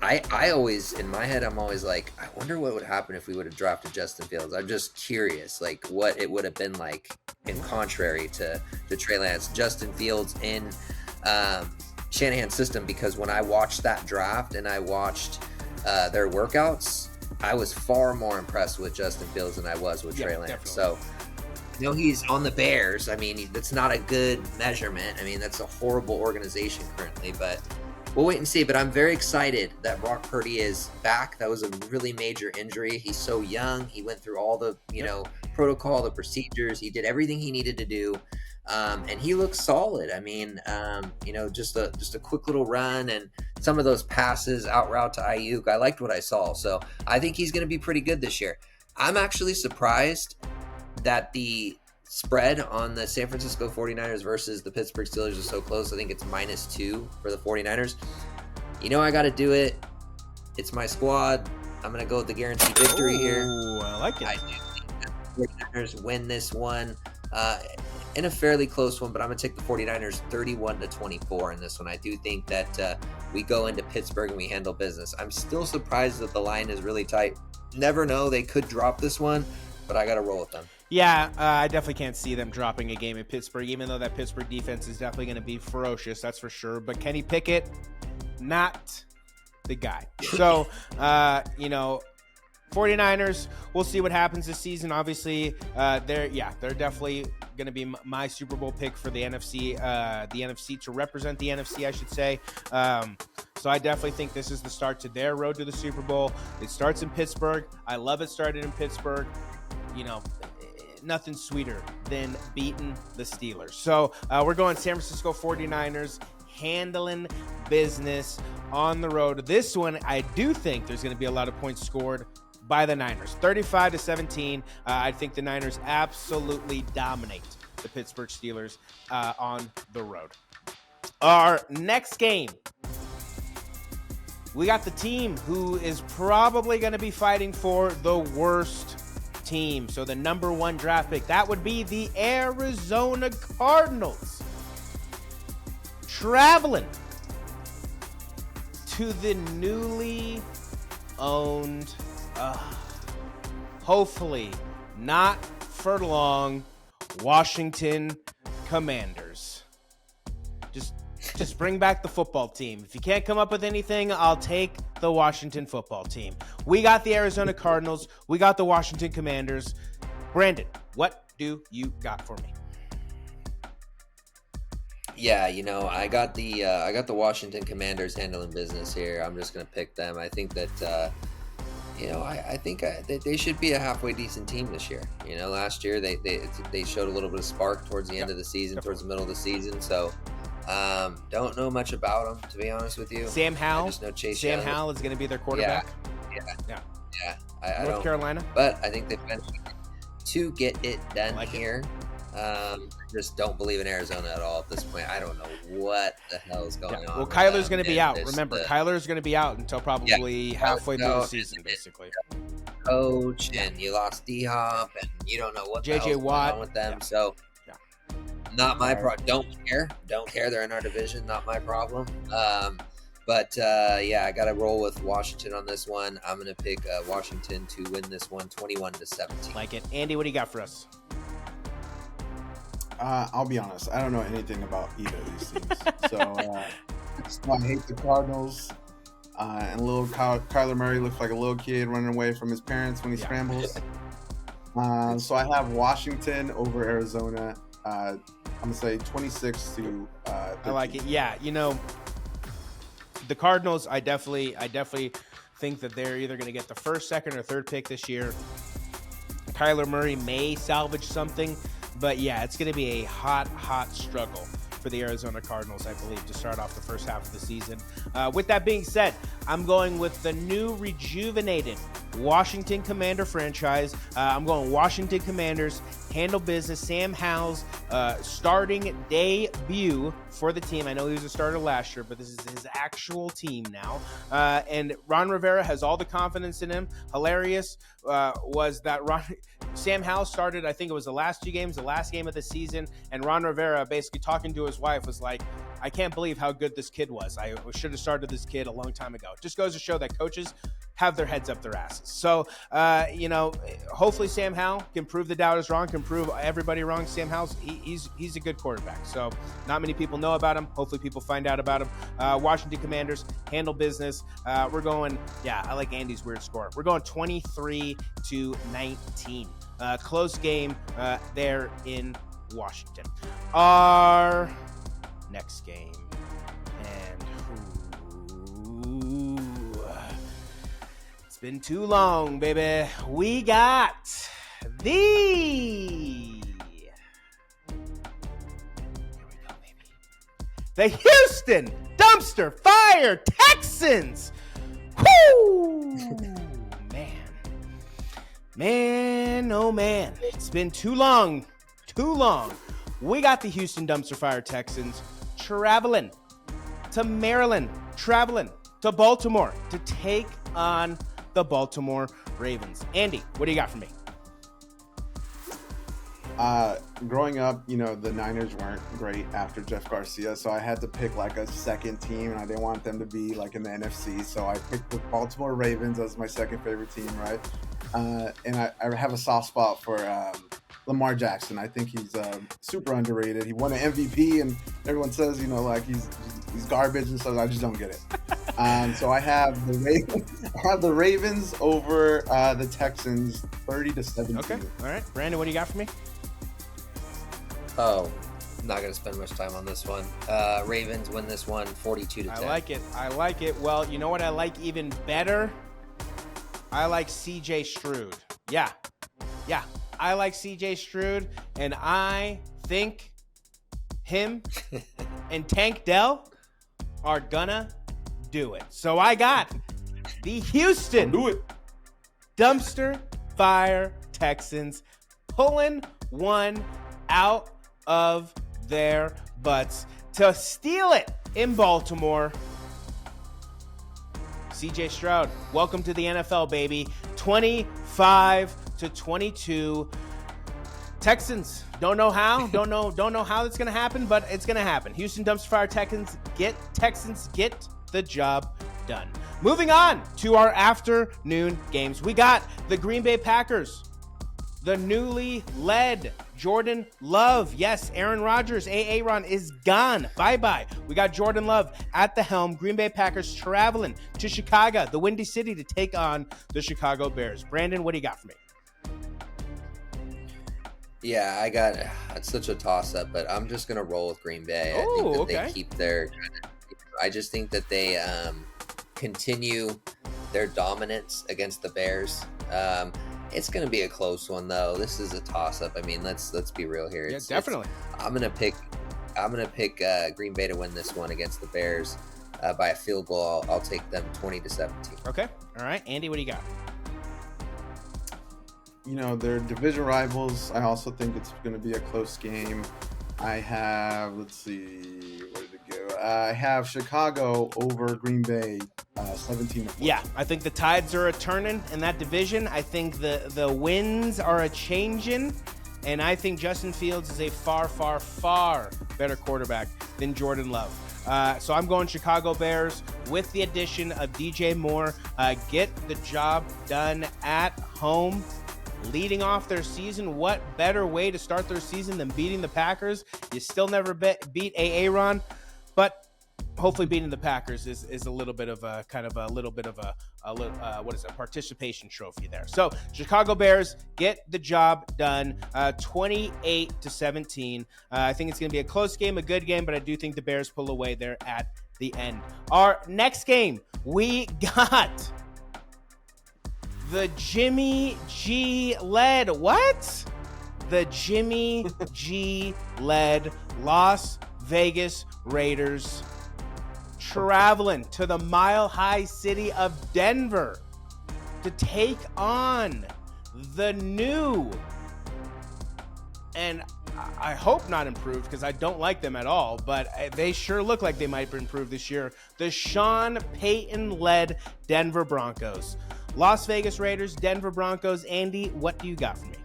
I always, in my head, I'm always like, I wonder what would happen if we would have drafted Justin Fields. I'm just curious, like, what it would have been like in contrary to Trey Lance. Justin Fields in Shanahan's system, because when I watched that draft and I watched their workouts, I was far more impressed with Justin Fields than I was with Trey Lance. Definitely. So, he's on the Bears. I mean, that's not a good measurement. I mean, that's a horrible organization currently, but we'll wait and see. But I'm very excited that Brock Purdy is back. That was a really major injury. He's so young. He went through all the protocol, the procedures. He did everything he needed to do. And he looks solid. I mean, just a quick little run and some of those passes out route to Ayuk. I liked what I saw. So I think he's going to be pretty good this year. I'm actually surprised that the spread on the San Francisco 49ers versus the Pittsburgh Steelers is so close. I think it's -2 for the 49ers. I got to do it. It's my squad. I'm going to go with the guaranteed victory here. I like it. I do think that the 49ers win this one. In a fairly close one, but I'm going to take the 49ers 31-24 in this one. I do think that we go into Pittsburgh and we handle business. I'm still surprised that the line is really tight. Never know. They could drop this one, but I got to roll with them. Yeah, I definitely can't see them dropping a game in Pittsburgh, even though that Pittsburgh defense is definitely going to be ferocious, that's for sure. But Kenny Pickett, not the guy. So, 49ers, we'll see what happens this season. Obviously, they're definitely going to be my Super Bowl pick for the NFC to represent the NFC, I should say. So I definitely think this is the start to their road to the Super Bowl. It starts in Pittsburgh. I love it started in Pittsburgh. Nothing sweeter than beating the Steelers. So we're going San Francisco 49ers, handling business on the road. This one, I do think there's going to be a lot of points scored by the Niners. 35-17. I think the Niners absolutely dominate the Pittsburgh Steelers on the road. Our next game, we got the team who is probably going to be fighting for the worst team. So the number 1 draft pick, that would be the Arizona Cardinals. Traveling to the newly owned, hopefully not for long, Washington Commanders. Just bring back the football team. If you can't come up with anything, I'll take the Washington football team. We got the Arizona Cardinals. We got the Washington Commanders. Brandon, what do you got for me? Yeah, I got the Washington Commanders handling business here. I'm just going to pick them. I think that I think they should be a halfway decent team this year. Last year they showed a little bit of spark towards the end of the season, towards the middle of the season. So don't know much about them, to be honest with you. Sam Howell. I just know Chase Sam Young. Howell is going to be their quarterback. Yeah. I North don't, Carolina. but I think they've been to get it done here. Just don't believe in Arizona at all at this point. I don't know what the hell is going on. Well, Kyler's going to be out. Remember, Kyler's going to be out until probably halfway through the season, basically. Coach, and you lost D-Hop, and you don't know what the hell's going on with them. So, not my problem. Don't care. They're in our division. Not my problem. But I got to roll with Washington on this one. I'm going to pick Washington to win this one, 21-17. Like it, Andy. What do you got for us? I'll be honest. I don't know anything about either of these teams. So I hate the Cardinals. And little Kyler Murray looks like a little kid running away from his parents when he scrambles. So I have Washington over Arizona. I'm going to say 26-13. I like it. Yeah, the Cardinals, I definitely think that they're either going to get the first, second, or third pick this year. Kyler Murray may salvage something. But yeah, it's going to be a hot struggle for the Arizona Cardinals, I believe, to start off the first half of the season. With that being said, I'm going with the new rejuvenated Washington Commander franchise. I'm going Washington Commanders, handle business. Sam Howell's starting debut for the team. I know he was a starter last year, but this is his actual team now. And Ron Rivera has all the confidence in him. Hilarious was that Sam Howell started, I think it was the last 2 games, the last game of the season, and Ron Rivera basically talking to his wife was like, I can't believe how good this kid was. I should have started this kid a long time ago. It just goes to show that coaches have their heads up their asses. So, hopefully Sam Howell can prove the doubters wrong, can prove everybody wrong. Sam Howell's, he's a good quarterback. So not many people know about him. Hopefully people find out about him. Washington Commanders handle business. We're going, I like Andy's weird score. We're going 23-19. Close game there in Washington. Our next game, and Ooh. It's been too long, baby. We got the... Here we go, baby. The Houston Dumpster Fire Texans. Woo! Man, oh man. It's been too long. We got the Houston Dumpster Fire Texans traveling to Maryland, traveling to Baltimore to take on the Baltimore Ravens. Andy, what do you got for me? Growing up, the Niners weren't great after Jeff Garcia, so I had to pick like a second team, and I didn't want them to be like in the NFC, so I picked the Baltimore Ravens as my second favorite team, right? And I have a soft spot for Lamar Jackson. I think he's super underrated. He won an MVP, and everyone says, he's garbage and stuff. I just don't get it. So I have the Ravens over the Texans, 30-17. Okay, all right, Brandon, what do you got for me? Oh, I'm not going to spend much time on this one. Ravens win this one 42-10. I like it. Well, you know what I like even better? I like CJ Stroud. Yeah. I like CJ Stroud, and I think him and Tank Dell are gonna do it. So I got the Houston Dumpster Fire Texans pulling one out of their butts to steal it in Baltimore. CJ Stroud, welcome to the NFL, baby. 25-22. Texans don't know how that's gonna happen, but it's gonna happen. Houston Dumpster Fire Texans get the job done. Moving on to our afternoon games, we got the Green Bay Packers, the newly led Jordan Love. Yes, Aaron Rodgers, Aaron is gone. Bye-bye. We got Jordan Love at the helm. Green Bay Packers traveling to Chicago, the Windy City, to take on the Chicago Bears. Brandon, what do you got for me? Yeah, it's such a toss-up, but I'm just going to roll with Green Bay. I think that they keep their... I just think that they continue their dominance against the Bears. It's going to be a close one, though. This is a toss-up. I mean, let's be real here. Definitely. I'm gonna pick Green Bay to win this one against the Bears by a field goal. I'll take them 20-17. Okay. All right, Andy, what do you got? They're division rivals. I also think it's going to be a close game. I have, let's see, where did it go? I have Chicago over Green Bay, 17-14. Yeah, I think the tides are a-turning in that division. I think the winds are a-changing, and I think Justin Fields is a far, far, far better quarterback than Jordan Love. So I'm going Chicago Bears with the addition of DJ Moore. Get the job done at home. Leading off their season, what better way to start their season than beating the Packers? You still never beat Aaron, but hopefully beating the Packers is a little bit of a participation trophy there. So Chicago Bears get the job done, 28-17. I think it's going to be a close game, a good game, but I do think the Bears pull away there at the end. Our next game, we got the Jimmy G led the Jimmy G led Las Vegas Raiders traveling to the Mile High city of Denver to take on the new, and I hope not improved because I don't like them at all, but they sure look like they might improve this year, the Sean Payton led Denver Broncos. Las Vegas Raiders, Denver Broncos. Andy, what do you got for me?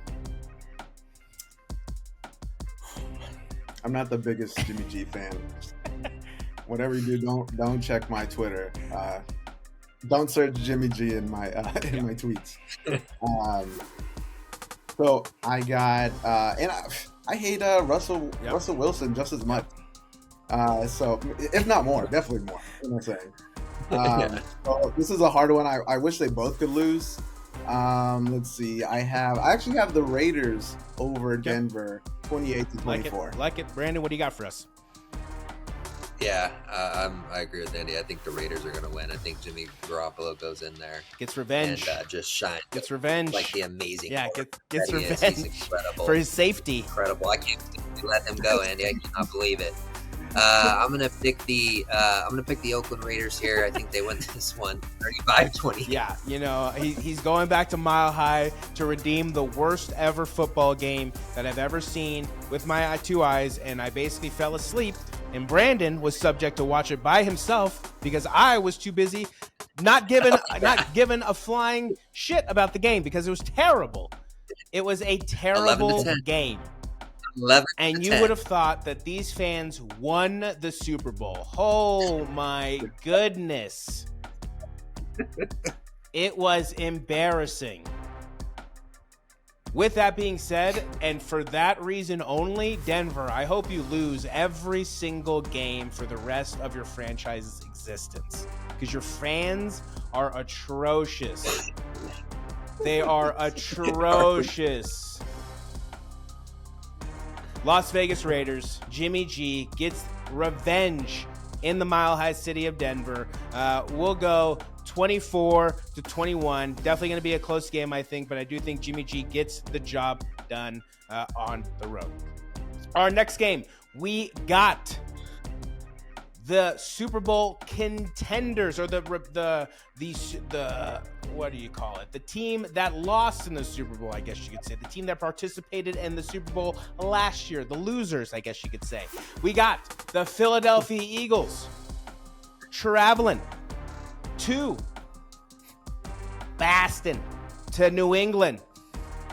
I'm not the biggest Jimmy G fan. Whatever you do, don't check my Twitter. Don't search Jimmy G in my tweets. So I got and I hate Russell Wilson just as much. So if not more, definitely more. You know what I'm saying? So this is a hard one. I wish they both could lose. Let's see. I actually have the Raiders over Denver, 28-24. Like it. Brandon, what do you got for us? Yeah, I agree with Andy. I think the Raiders are going to win. I think Jimmy Garoppolo goes in there Gets revenge. and just shines. Gets revenge. Like the amazing. Yeah, gets that he is. revenge He's incredible. for his safety. Incredible. I can't believe you let him go, Andy. I cannot believe it. I'm gonna pick the Oakland Raiders here. I think they win this one 35-20. Yeah, you know, he's going back to Mile High to redeem the worst ever football game that I've ever seen with my two eyes, and I basically fell asleep, and Brandon was subject to watch it by himself because I was too busy not giving a flying shit about the game because it was terrible. It was a terrible game. 11 and you 10. would have thought that these fans won the Super Bowl. Oh my goodness. It was embarrassing. With that being said, and for that reason only, Denver, I hope you lose every single game for the rest of your franchise's existence because your fans are atrocious. They are atrocious. Las Vegas Raiders, Jimmy G gets revenge in the Mile High city of Denver. We'll go 24-21. Definitely going to be a close game, I think, but I do think Jimmy G gets the job done on the road. Our next game, we got the Super Bowl contenders, or the what do you call it? The team that lost in the Super Bowl, I guess you could say. The team that participated in the Super Bowl last year. The losers, I guess you could say. We got the Philadelphia Eagles traveling to Boston, to New England,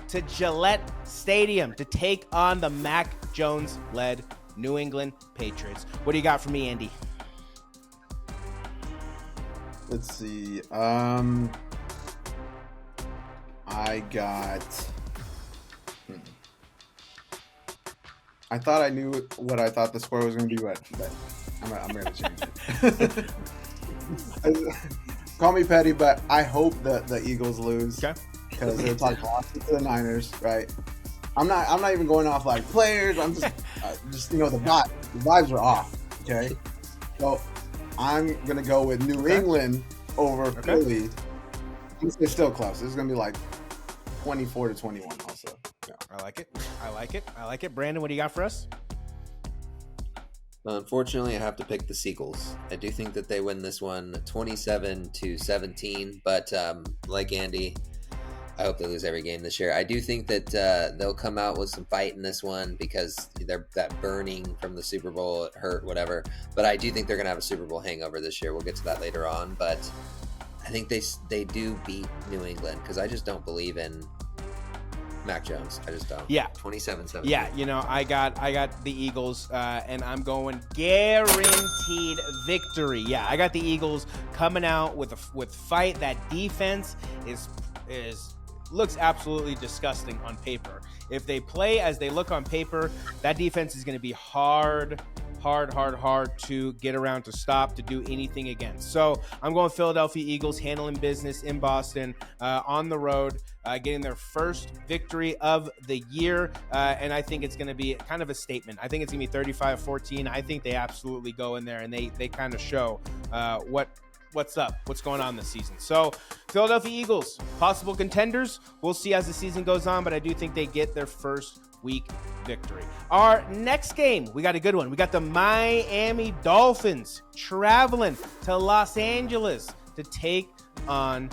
to Gillette Stadium to take on the Mac Jones-led New England Patriots. What do you got for me, Andy? Let's see. I got. I thought I knew what I thought the score was going to be, but I'm going to change it. Call me petty, but I hope that the Eagles lose. Okay. Because they're talking to the Niners, right? I'm not even going off like players. I'm just the vibes. The vibes are off. Okay. So I'm gonna go with New England over Philly. It's still close. It's gonna be like 24-21 also. Yeah. I like it. Brandon, what do you got for us? Unfortunately, I have to pick the Seagulls. I do think that they win this one 27-17, but like Andy, I hope they lose every game this year. I do think that they'll come out with some fight in this one because they're that burning from the Super Bowl, it hurt, whatever. But I do think they're going to have a Super Bowl hangover this year. We'll get to that later on. But I think they do beat New England because I just don't believe in Mac Jones. I just don't. Yeah. 27-17. Yeah, I got the Eagles, and I'm going guaranteed victory. Yeah, I got the Eagles coming out with fight. That defense is looks absolutely disgusting on paper. If they play as they look on paper, that defense is going to be hard to get around, to stop, to do anything against. So I'm going Philadelphia Eagles handling business in Boston on the road, getting their first victory of the year. And I think it's going to be kind of a statement. I think it's going to be 35-14. I think they absolutely go in there and they kind of show what's up, what's going on this season. So Philadelphia Eagles, possible contenders. We'll see as the season goes on, but I do think they get their first week victory. Our next game, we got a good one. We got the Miami Dolphins traveling to Los Angeles to take on,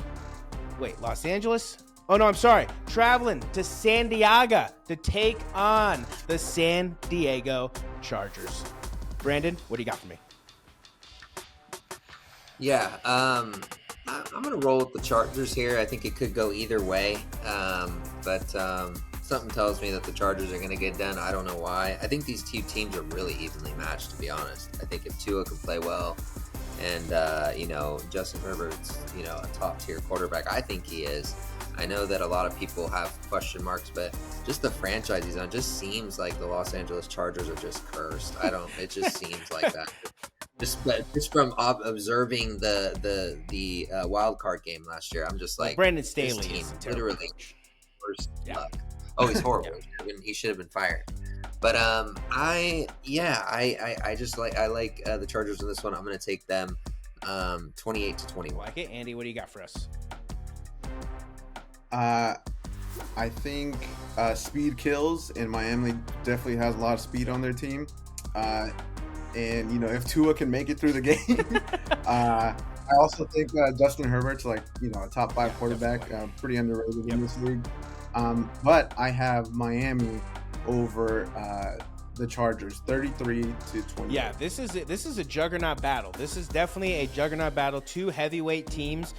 Los Angeles? Oh, no, I'm sorry. Traveling to San Diego to take on the San Diego Chargers. Brandon, what do you got for me? Yeah, I'm going to roll with the Chargers here. I think it could go either way, but something tells me that the Chargers are going to get done. I don't know why. I think these two teams are really evenly matched, to be honest. I think if Tua can play well and, Justin Herbert's, a top-tier quarterback, I think he is. I know that a lot of people have question marks, but just the franchise he's on just seems like the Los Angeles Chargers are just cursed. It just seems like that. Just from observing the wild card game last year, I'm just like, Brandon Staley team is literally coach. worst luck. Oh, he's horrible. He should have been fired. But I just like the Chargers in this one. I'm going to take them 28-21. Like it, Andy. What do you got for us? I think speed kills, and Miami definitely has a lot of speed on their team. And if Tua can make it through the game, I also think Justin Herbert's like a top 5 quarterback, pretty underrated in this league. But I have Miami over the Chargers, 33-20. Yeah, this is a juggernaut battle. This is definitely a juggernaut battle. Two heavyweight teams.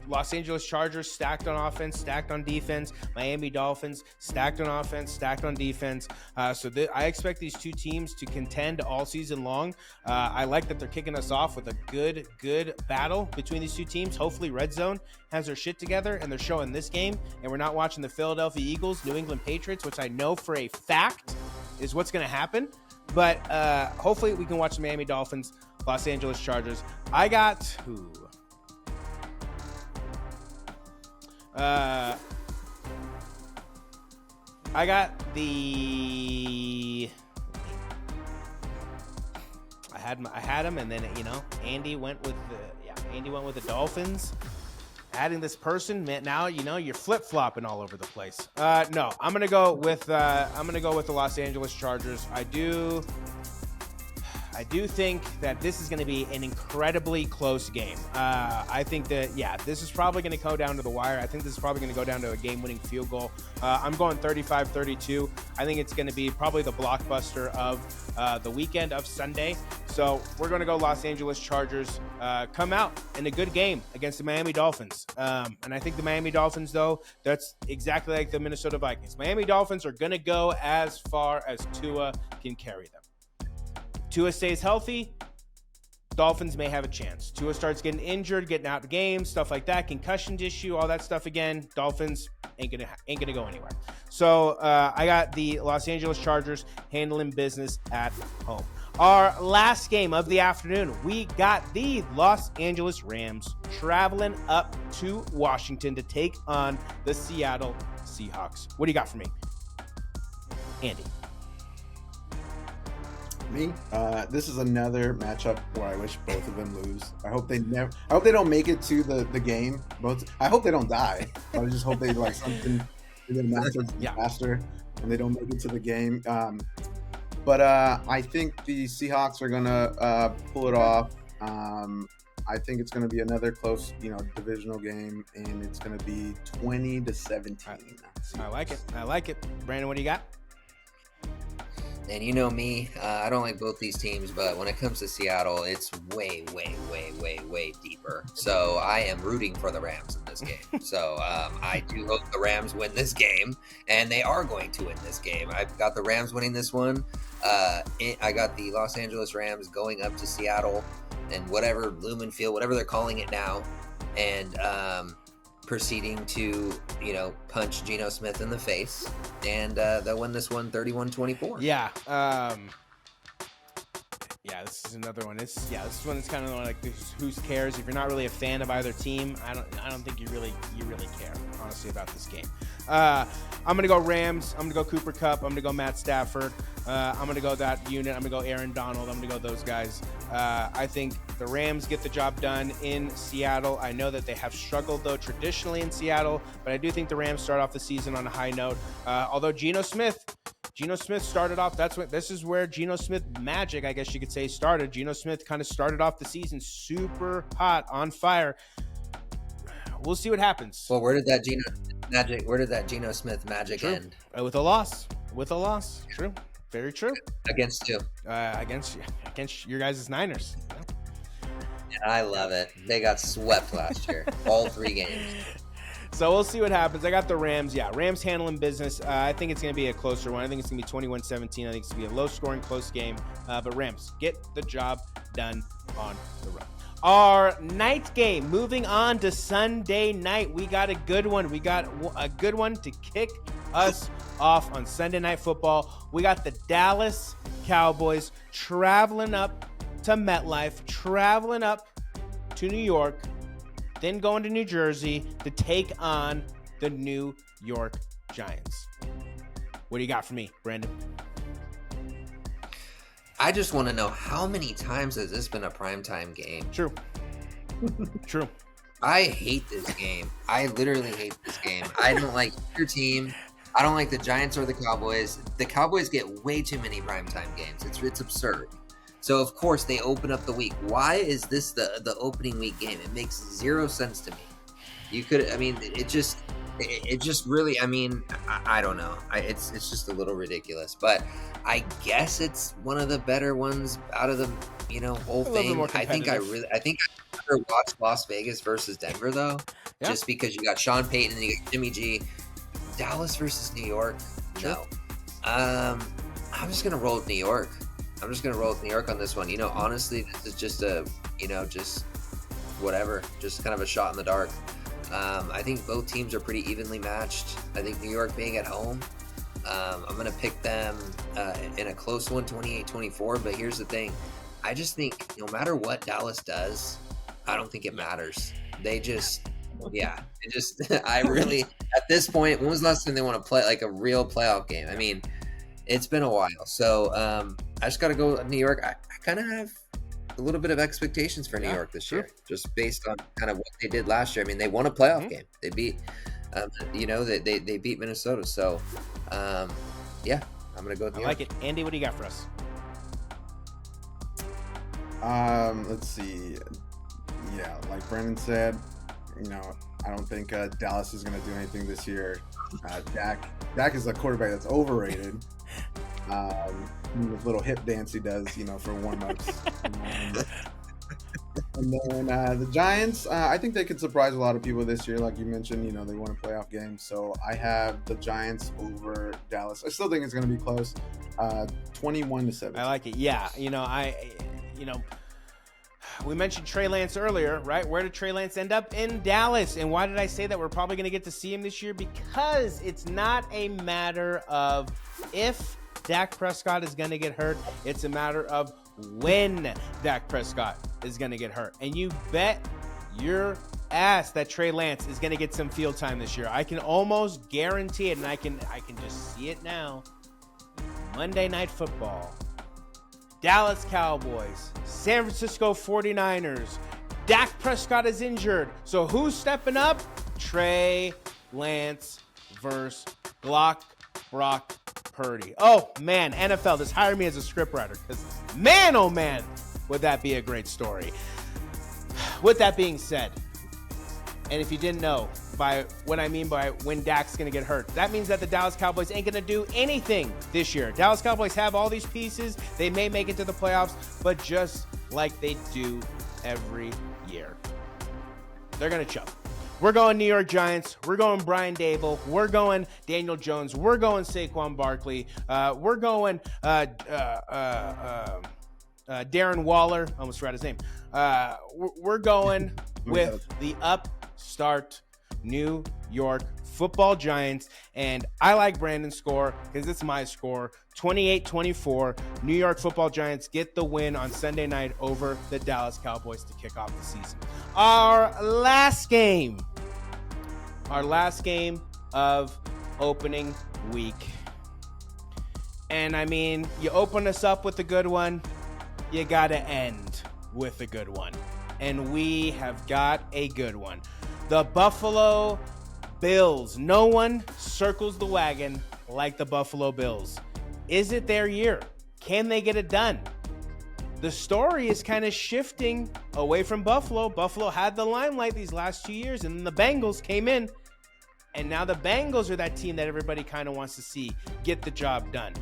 Los Angeles Chargers stacked on offense, stacked on defense. Miami Dolphins stacked on offense, stacked on defense. So I expect these two teams to contend all season long. I like that they're kicking us off with a good battle between these two teams. Hopefully Red Zone has their shit together and they're showing this game, and we're not watching the Philadelphia Eagles, New England Patriots, which I know for a fact is what's going to happen. But hopefully we can watch the Miami Dolphins, Los Angeles Chargers. I got the. I had him, and then Andy went with the Dolphins. Adding this person, man, now you're flip flopping all over the place. No, I'm gonna go with the Los Angeles Chargers. I do think that this is going to be an incredibly close game. I think that, this is probably going to go down to the wire. I think this is probably going to go down to a game-winning field goal. I'm going 35-32. I think it's going to be probably the blockbuster of the weekend of Sunday. So we're going to go Los Angeles Chargers. Come out in a good game against the Miami Dolphins. And I think the Miami Dolphins, though, that's exactly like the Minnesota Vikings. Miami Dolphins are going to go as far as Tua can carry them. Tua stays healthy, Dolphins may have a chance. Tua starts getting injured, getting out of the game, stuff like that, concussion issue, all that stuff again. Dolphins ain't gonna go anywhere. So I got the Los Angeles Chargers handling business at home. Our last game of the afternoon, we got the Los Angeles Rams traveling up to Washington to take on the Seattle Seahawks. What do you got for me, Andy? Me, this is another matchup where I wish both of them lose. I hope they don't make it to the game. I hope they don't die. I just hope they something in their massive disaster and they don't make it to the game. But I think the Seahawks are gonna pull it off. I think it's gonna be another close, divisional game, and it's gonna be 20-17. I like it. Brandon, what do you got? And you know me, I don't like both these teams, but when it comes to Seattle, it's way, way, way, way, way deeper. So I am rooting for the Rams in this game. So I do hope the Rams win this game, and they are going to win this game. I've got the Rams winning this one. I got the Los Angeles Rams going up to Seattle and whatever, Lumen Field, whatever they're calling it now, and proceeding to, punch Geno Smith in the face, and they'll win this one 31-24. Yeah. This is another one. This one is kind of like who cares if you're not really a fan of either team. I don't think you really care, honestly, about this game. I'm gonna go Rams. I'm gonna go Cooper Kupp. I'm gonna go Matt Stafford. I'm gonna go that unit. I'm gonna go Aaron Donald. I'm gonna go those guys. I think the Rams get the job done in Seattle. I know that they have struggled, though, traditionally in Seattle, but I do think the Rams start off the season on a high note. Although Geno Smith started off. This is where Geno Smith magic, I guess you could say, started. Geno Smith kind of started off the season super hot, on fire. We'll see what happens. Well, where did that Geno Smith magic end? With a loss. True. Very true. Against who? Against your guys' Niners. Yeah, I love it. They got swept last year. All 3 games. So we'll see what happens. I got the Rams. Yeah, Rams handling business. I think it's going to be a closer one. I think it's going to be 21-17. I think it's going to be a low-scoring, close game. But Rams get the job done on the road. Our night game, moving on to Sunday night. We got a good one. To kick us off on Sunday Night Football. We got the Dallas Cowboys traveling up to MetLife, traveling up to New York, then going to New Jersey to take on the New York Giants. What do you got for me, Brandon? I just want to know how many times has this been a primetime game? True. True. I hate this game. I literally hate this game. I don't like your team. I don't like the Giants or the Cowboys. The Cowboys get way too many primetime games. It's absurd. So of course they open up the week. Why is this the opening week game? It makes zero sense to me. It just really. I don't know. It's just a little ridiculous. But I guess it's one of the better ones out of the whole thing. I think I'd rather watch Las Vegas versus Denver though, just because you got Sean Payton and you got Jimmy G. Dallas versus New York. No. I'm just gonna roll with New York. I'm just gonna roll with New York on this one. Honestly, this is just just whatever, just kind of a shot in the dark. I think both teams are pretty evenly matched. I think New York being at home, I'm going to pick them in a close one, 28-24. But here's the thing. I just think no matter what Dallas does, I don't think it matters. I really, at this point, when was the last time they want to play like a real playoff game? I mean, it's been a while. So I just got to go with New York. I kind of have a little bit of expectations for New York this year, just based on kind of what they did last year. I mean, they won a playoff game. They beat, they beat Minnesota. So, I'm going to go with New York. I like it. Andy, what do you got for us? Let's see. Yeah, like Brendan said, I don't think Dallas is going to do anything this year. Dak is a quarterback that's overrated. With little hip dance he does, for warm-ups. And then the Giants, I think they could surprise a lot of people this year. Like you mentioned, they won a playoff game. So I have the Giants over Dallas. I still think it's going to be close. 21-7. I like it. Yeah. We mentioned Trey Lance earlier, right? Where did Trey Lance end up? In Dallas. And why did I say that we're probably going to get to see him this year? Because it's not a matter of if Dak Prescott is going to get hurt. It's a matter of when Dak Prescott is going to get hurt. And you bet your ass that Trey Lance is going to get some field time this year. I can almost guarantee it, and I can just see it now. Monday Night Football. Dallas Cowboys, San Francisco 49ers. Dak Prescott is injured. So who's stepping up? Trey Lance versus Brock Purdy. Oh, man, NFL, just hire me as a scriptwriter because, man, oh, man, would that be a great story. With that being said, and if you didn't know by what I mean by when Dak's going to get hurt, that means that the Dallas Cowboys ain't going to do anything this year. Dallas Cowboys have all these pieces. They may make it to the playoffs, but just like they do every year, they're going to choke. We're going New York Giants. We're going Brian Dable. We're going Daniel Jones. We're going Saquon Barkley. We're going Darren Waller. I almost forgot his name. We're going with the upstart New York Football Giants. And I like Brandon's score because it's my score. 28-24. New York Football Giants get the win on Sunday night over the Dallas Cowboys to kick off the season. Our last game of opening week. And I mean, you open us up with a good one, you got to end with a good one. And we have got a good one. The Buffalo Bills. No one circles the wagon like the Buffalo Bills. Is it their year? Can they get it done? The story is kind of shifting away from Buffalo. Buffalo had the limelight these last 2 years, and then the Bengals came in. And now the Bengals are that team that everybody kind of wants to see get the job done.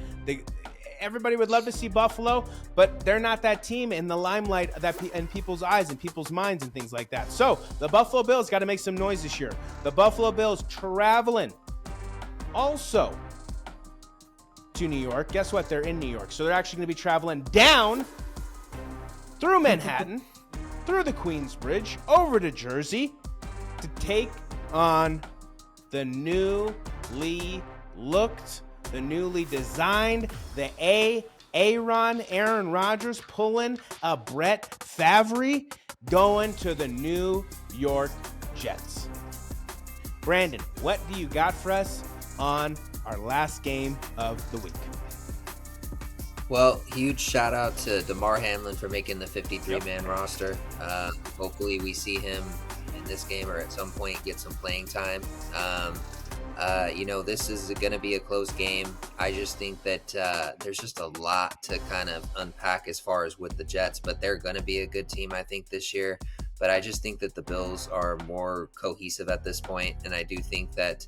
Everybody would love to see Buffalo, but they're not that team in the limelight in people's eyes and people's minds and things like that. So the Buffalo Bills got to make some noise this year. The Buffalo Bills traveling also to New York. Guess what? They're in New York. So they're actually going to be traveling down through Manhattan, through the Queens Bridge, over to Jersey to take on the newly looked, the newly designed, the Aaron Rodgers pulling a Brett Favre going to the New York Jets. Brandon, what do you got for us on our last game of the week? Well, huge shout out to DeMar Hamlin for making the 53-man roster. Hopefully we see him in this game or at some point get some playing time. This is going to be a close game. I just think that there's just a lot to kind of unpack as far as with the Jets, but they're going to be a good team, I think, this year. But I just think that the Bills are more cohesive at this point, and I do think that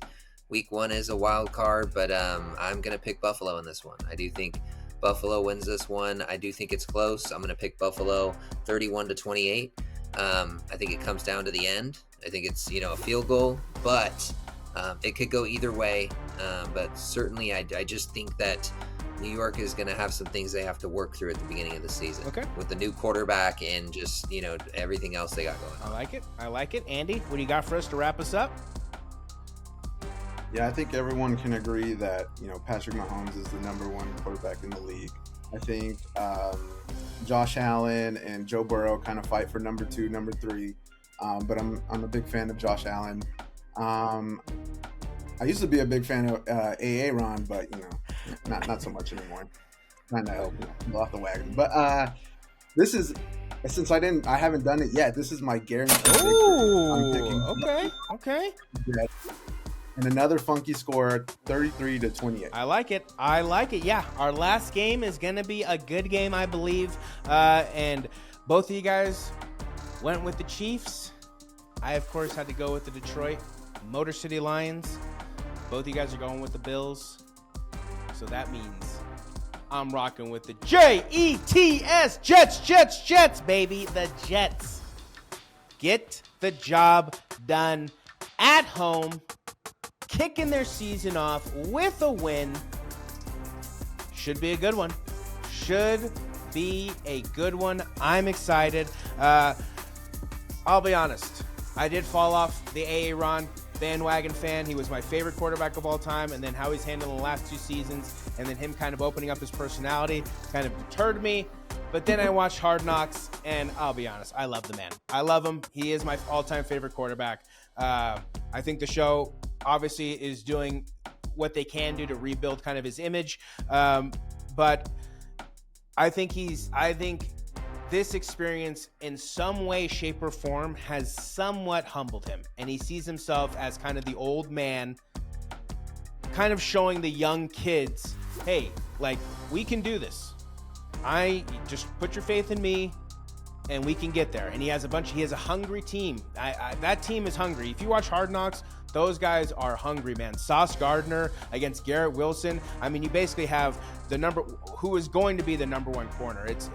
Week 1 is a wild card, but I'm going to pick Buffalo in this one. I do think Buffalo wins this one. I do think it's close. I'm going to pick Buffalo 31-28. I think it comes down to the end. I think it's, a field goal, but it could go either way. But certainly I just think that New York is going to have some things they have to work through at the beginning of the season. Okay. With the new quarterback and just, everything else they got going on. I like it. Andy, what do you got for us to wrap us up? Yeah, I think everyone can agree that, Patrick Mahomes is the number one quarterback in the league. I think Josh Allen and Joe Burrow kind of fight for number 2, number 3. But I'm a big fan of Josh Allen. I used to be a big fan of Aaron, but, not so much anymore. Kind of go off the wagon. But this is, since I haven't done it yet, this is my guaranteed victory. I'm picking Okay. Jets. And another funky score, 33-28. I like it. Yeah, our last game is going to be a good game, I believe. And both of you guys went with the Chiefs. I, of course, had to go with the Detroit Motor City Lions. Both of you guys are going with the Bills. So that means I'm rocking with the Jets. Jets, baby. The Jets. Get the job done at home. Kicking their season off with a win. Should be a good one. I'm excited. I'll be honest. I did fall off the Aaron bandwagon fan. He was my favorite quarterback of all time, and then how he's handled the last 2 seasons, and then him kind of opening up his personality kind of deterred me. But then I watched Hard Knocks, and I'll be honest, I love the man. I love him. He is my all-time favorite quarterback. I think the show obviously is doing what they can do to rebuild kind of his image. But I think this experience in some way, shape, or form has somewhat humbled him. And he sees himself as kind of the old man, kind of showing the young kids, hey, we can do this. I just put your faith in me and we can get there. And he has a hungry team. That team is hungry. If you watch Hard Knocks, those guys are hungry, man. Sauce Gardner against Garrett Wilson. I mean, you basically have who is going to be the number 1 corner. It's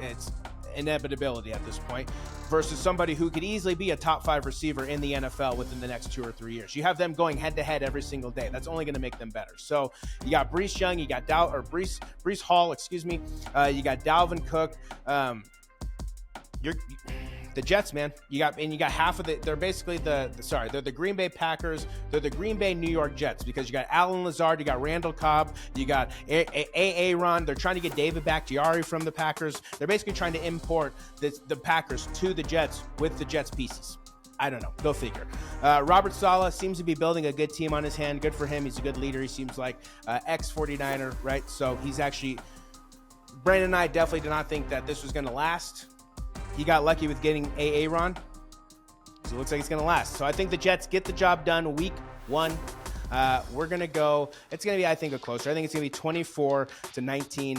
inevitability at this point versus somebody who could easily be a top 5 receiver in the NFL within the next 2 or 3 years. You have them going head to head every single day. That's only going to make them better. So you got Breece Young, you got Breece Hall, you got Dalvin Cook. The Jets, man. You got half of they're basically they're the Green Bay Packers. They're the Green Bay New York Jets because you got Alan Lazard, you got Randall Cobb, you got Aaron. They're trying to get David Bakhtiari from the Packers. They're basically trying to import the Packers to the Jets with the Jets pieces. I don't know. Go figure. Robert Saleh seems to be building a good team on his hand. Good for him. He's a good leader. He seems like ex-49er, right? So he's actually – Brandon and I definitely did not think that this was going to last. He got lucky with getting Aaron. So it looks like it's going to last. So I think the Jets get the job done week 1. We're going to go – it's going to be, I think, a closer. I think it's going to be 24-19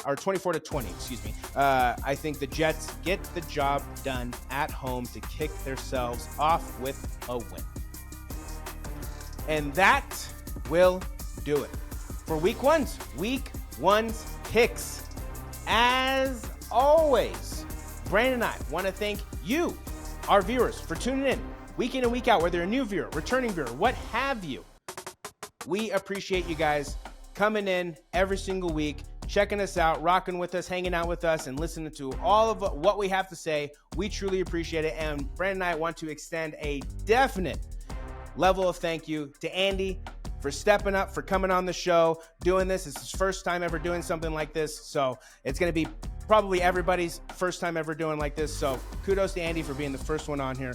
or 24-20, excuse me. I think the Jets get the job done at home to kick themselves off with a win. And that will do it for week 1's picks. As always, Brandon and I want to thank you, our viewers, for tuning in week and week out, whether you're a new viewer, returning viewer, what have you. We appreciate you guys coming in every single week, checking us out, rocking with us, hanging out with us, and listening to all of what we have to say. We truly appreciate it. And Brandon and I want to extend a definite level of thank you to Andy for stepping up, for coming on the show, doing this. It's his first time ever doing something like this. So it's going to be probably everybody's first time ever doing like this. So kudos to Andy for being the first one on here.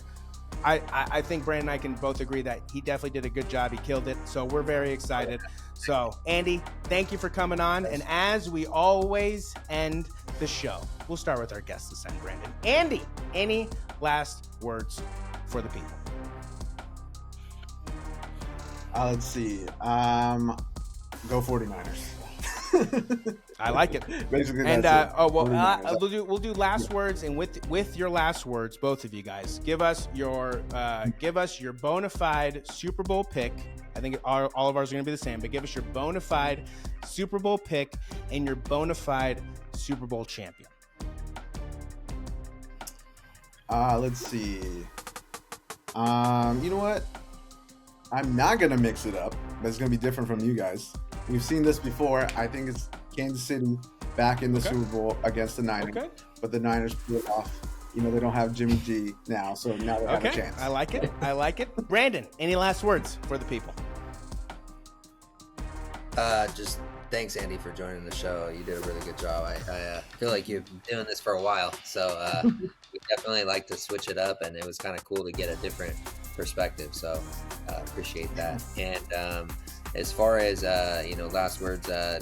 I think Brandon and I can both agree that he definitely did a good job. He killed it. So we're very excited. So, Andy, thank you for coming on. And as we always end the show, we'll start with our guest this time, Brandon. Andy, any last words for the people? Let's see. Go 49ers. I like it. Basically, and that's it. we'll do last words, and with your last words, both of you guys, give us your bona fide Super Bowl pick. I think all of ours are going to be the same, but give us your bona fide Super Bowl pick and your bona fide Super Bowl champion. Let's see. You know what? I'm not gonna mix it up, but it's gonna be different from you guys. We've seen this before. I think it's Kansas City back in the Super Bowl against the Niners, but the Niners pull it off. You know, they don't have Jimmy G now, so now they have a chance. I like it. I like it. Brandon, any last words for the people? Just thanks, Andy, for joining the show. You did a really good job. I feel like you've been doing this for a while, so we definitely like to switch it up, and it was kind of cool to get a different perspective. So appreciate that. And as far as last words, I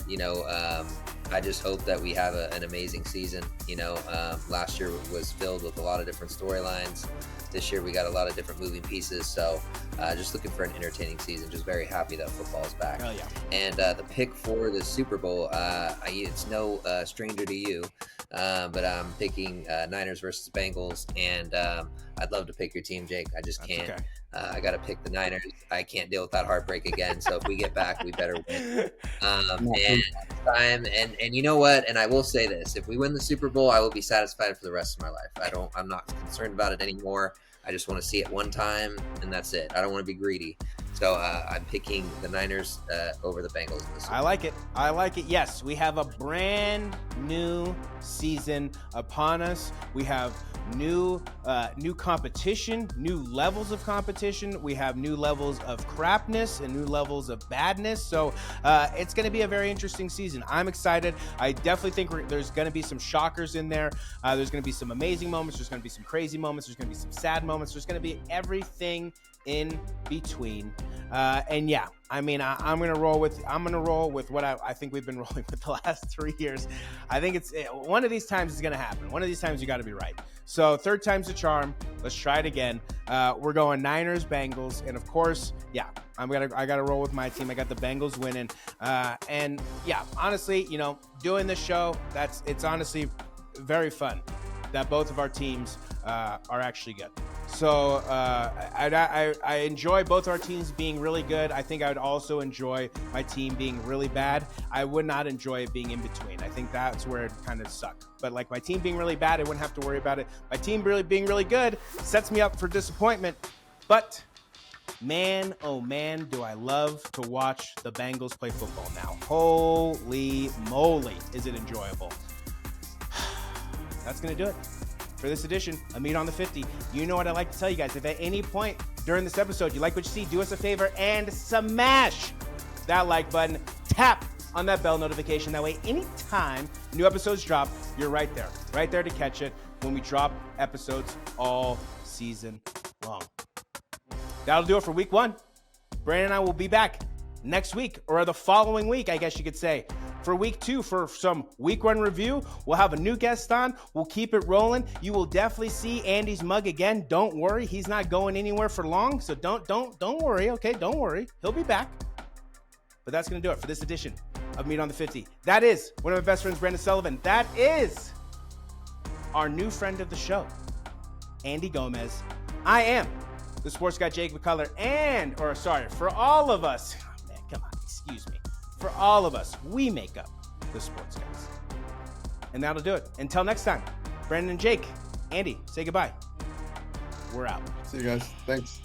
just hope that we have an amazing season. Last year was filled with a lot of different storylines. This year we got a lot of different moving pieces. So just looking for an entertaining season. Just very happy that football is back. Oh, yeah. And the pick for the Super Bowl, it's no stranger to you, but I'm picking Niners versus Bengals. And I'd love to pick your team, Jake. I just can't. Okay. I got to pick the Niners. I can't deal with that heartbreak again. So if we get back, we better win. And you know what? And I will say this: if we win the Super Bowl, I will be satisfied for the rest of my life. I'm not concerned about it anymore. I just want to see it one time, and that's it. I don't want to be greedy. So I'm picking the Niners over the Bengals in the Super Bowl. I like it. I like it. Yes, we have a brand new season upon us. We have new competition, new levels of competition. We have new levels of crapness and new levels of badness. So it's going to be a very interesting season. I'm excited. I definitely think there's going to be some shockers in there. There's going to be some amazing moments. There's going to be some crazy moments. There's going to be some sad moments. There's going to be everything in between. And yeah, I mean, I'm gonna roll with what I think we've been rolling with the last 3 years. I think it's one of these times is gonna happen. One of these times you got to be right. So third time's the charm. Let's try it again. We're going Niners, Bengals, and of course, yeah, I gotta roll with my team. I got the Bengals winning. And yeah, honestly, doing this show, it's honestly very fun that both of our teams are actually good. So I enjoy both our teams being really good. I think I would also enjoy my team being really bad. I would not enjoy it being in between. I think that's where it kind of sucked. But like my team being really bad, I wouldn't have to worry about it. My team really being really good sets me up for disappointment. But man, oh man, do I love to watch the Bengals play football now. Holy moly, is it enjoyable. That's going to do it for this edition of Meat on the 50. You know what I like to tell you guys. If at any point during this episode you like what you see, do us a favor and smash that like button. Tap on that bell notification. That way, anytime new episodes drop, you're right there to catch it when we drop episodes all season long. That'll do it for week 1. Brandon and I will be back next week, or the following week, I guess you could say, for week 2 for some week 1 review. We'll have a new guest on. We'll keep it rolling. You will definitely see Andy's mug again. Don't worry, he's not going anywhere for long. So don't worry. Okay, don't worry. He'll be back. But that's gonna do it for this edition of Meat on the 50. That is one of my best friends, Brandon Sullivan. That is our new friend of the show, Andy Gomez. I am the sports guy, Jake McCullough, for all of us. Oh, man, come on, excuse me. For all of us, we make up the sports guys. And that'll do it. Until next time, Brandon and Jake, Andy, say goodbye. We're out. See you guys. Thanks.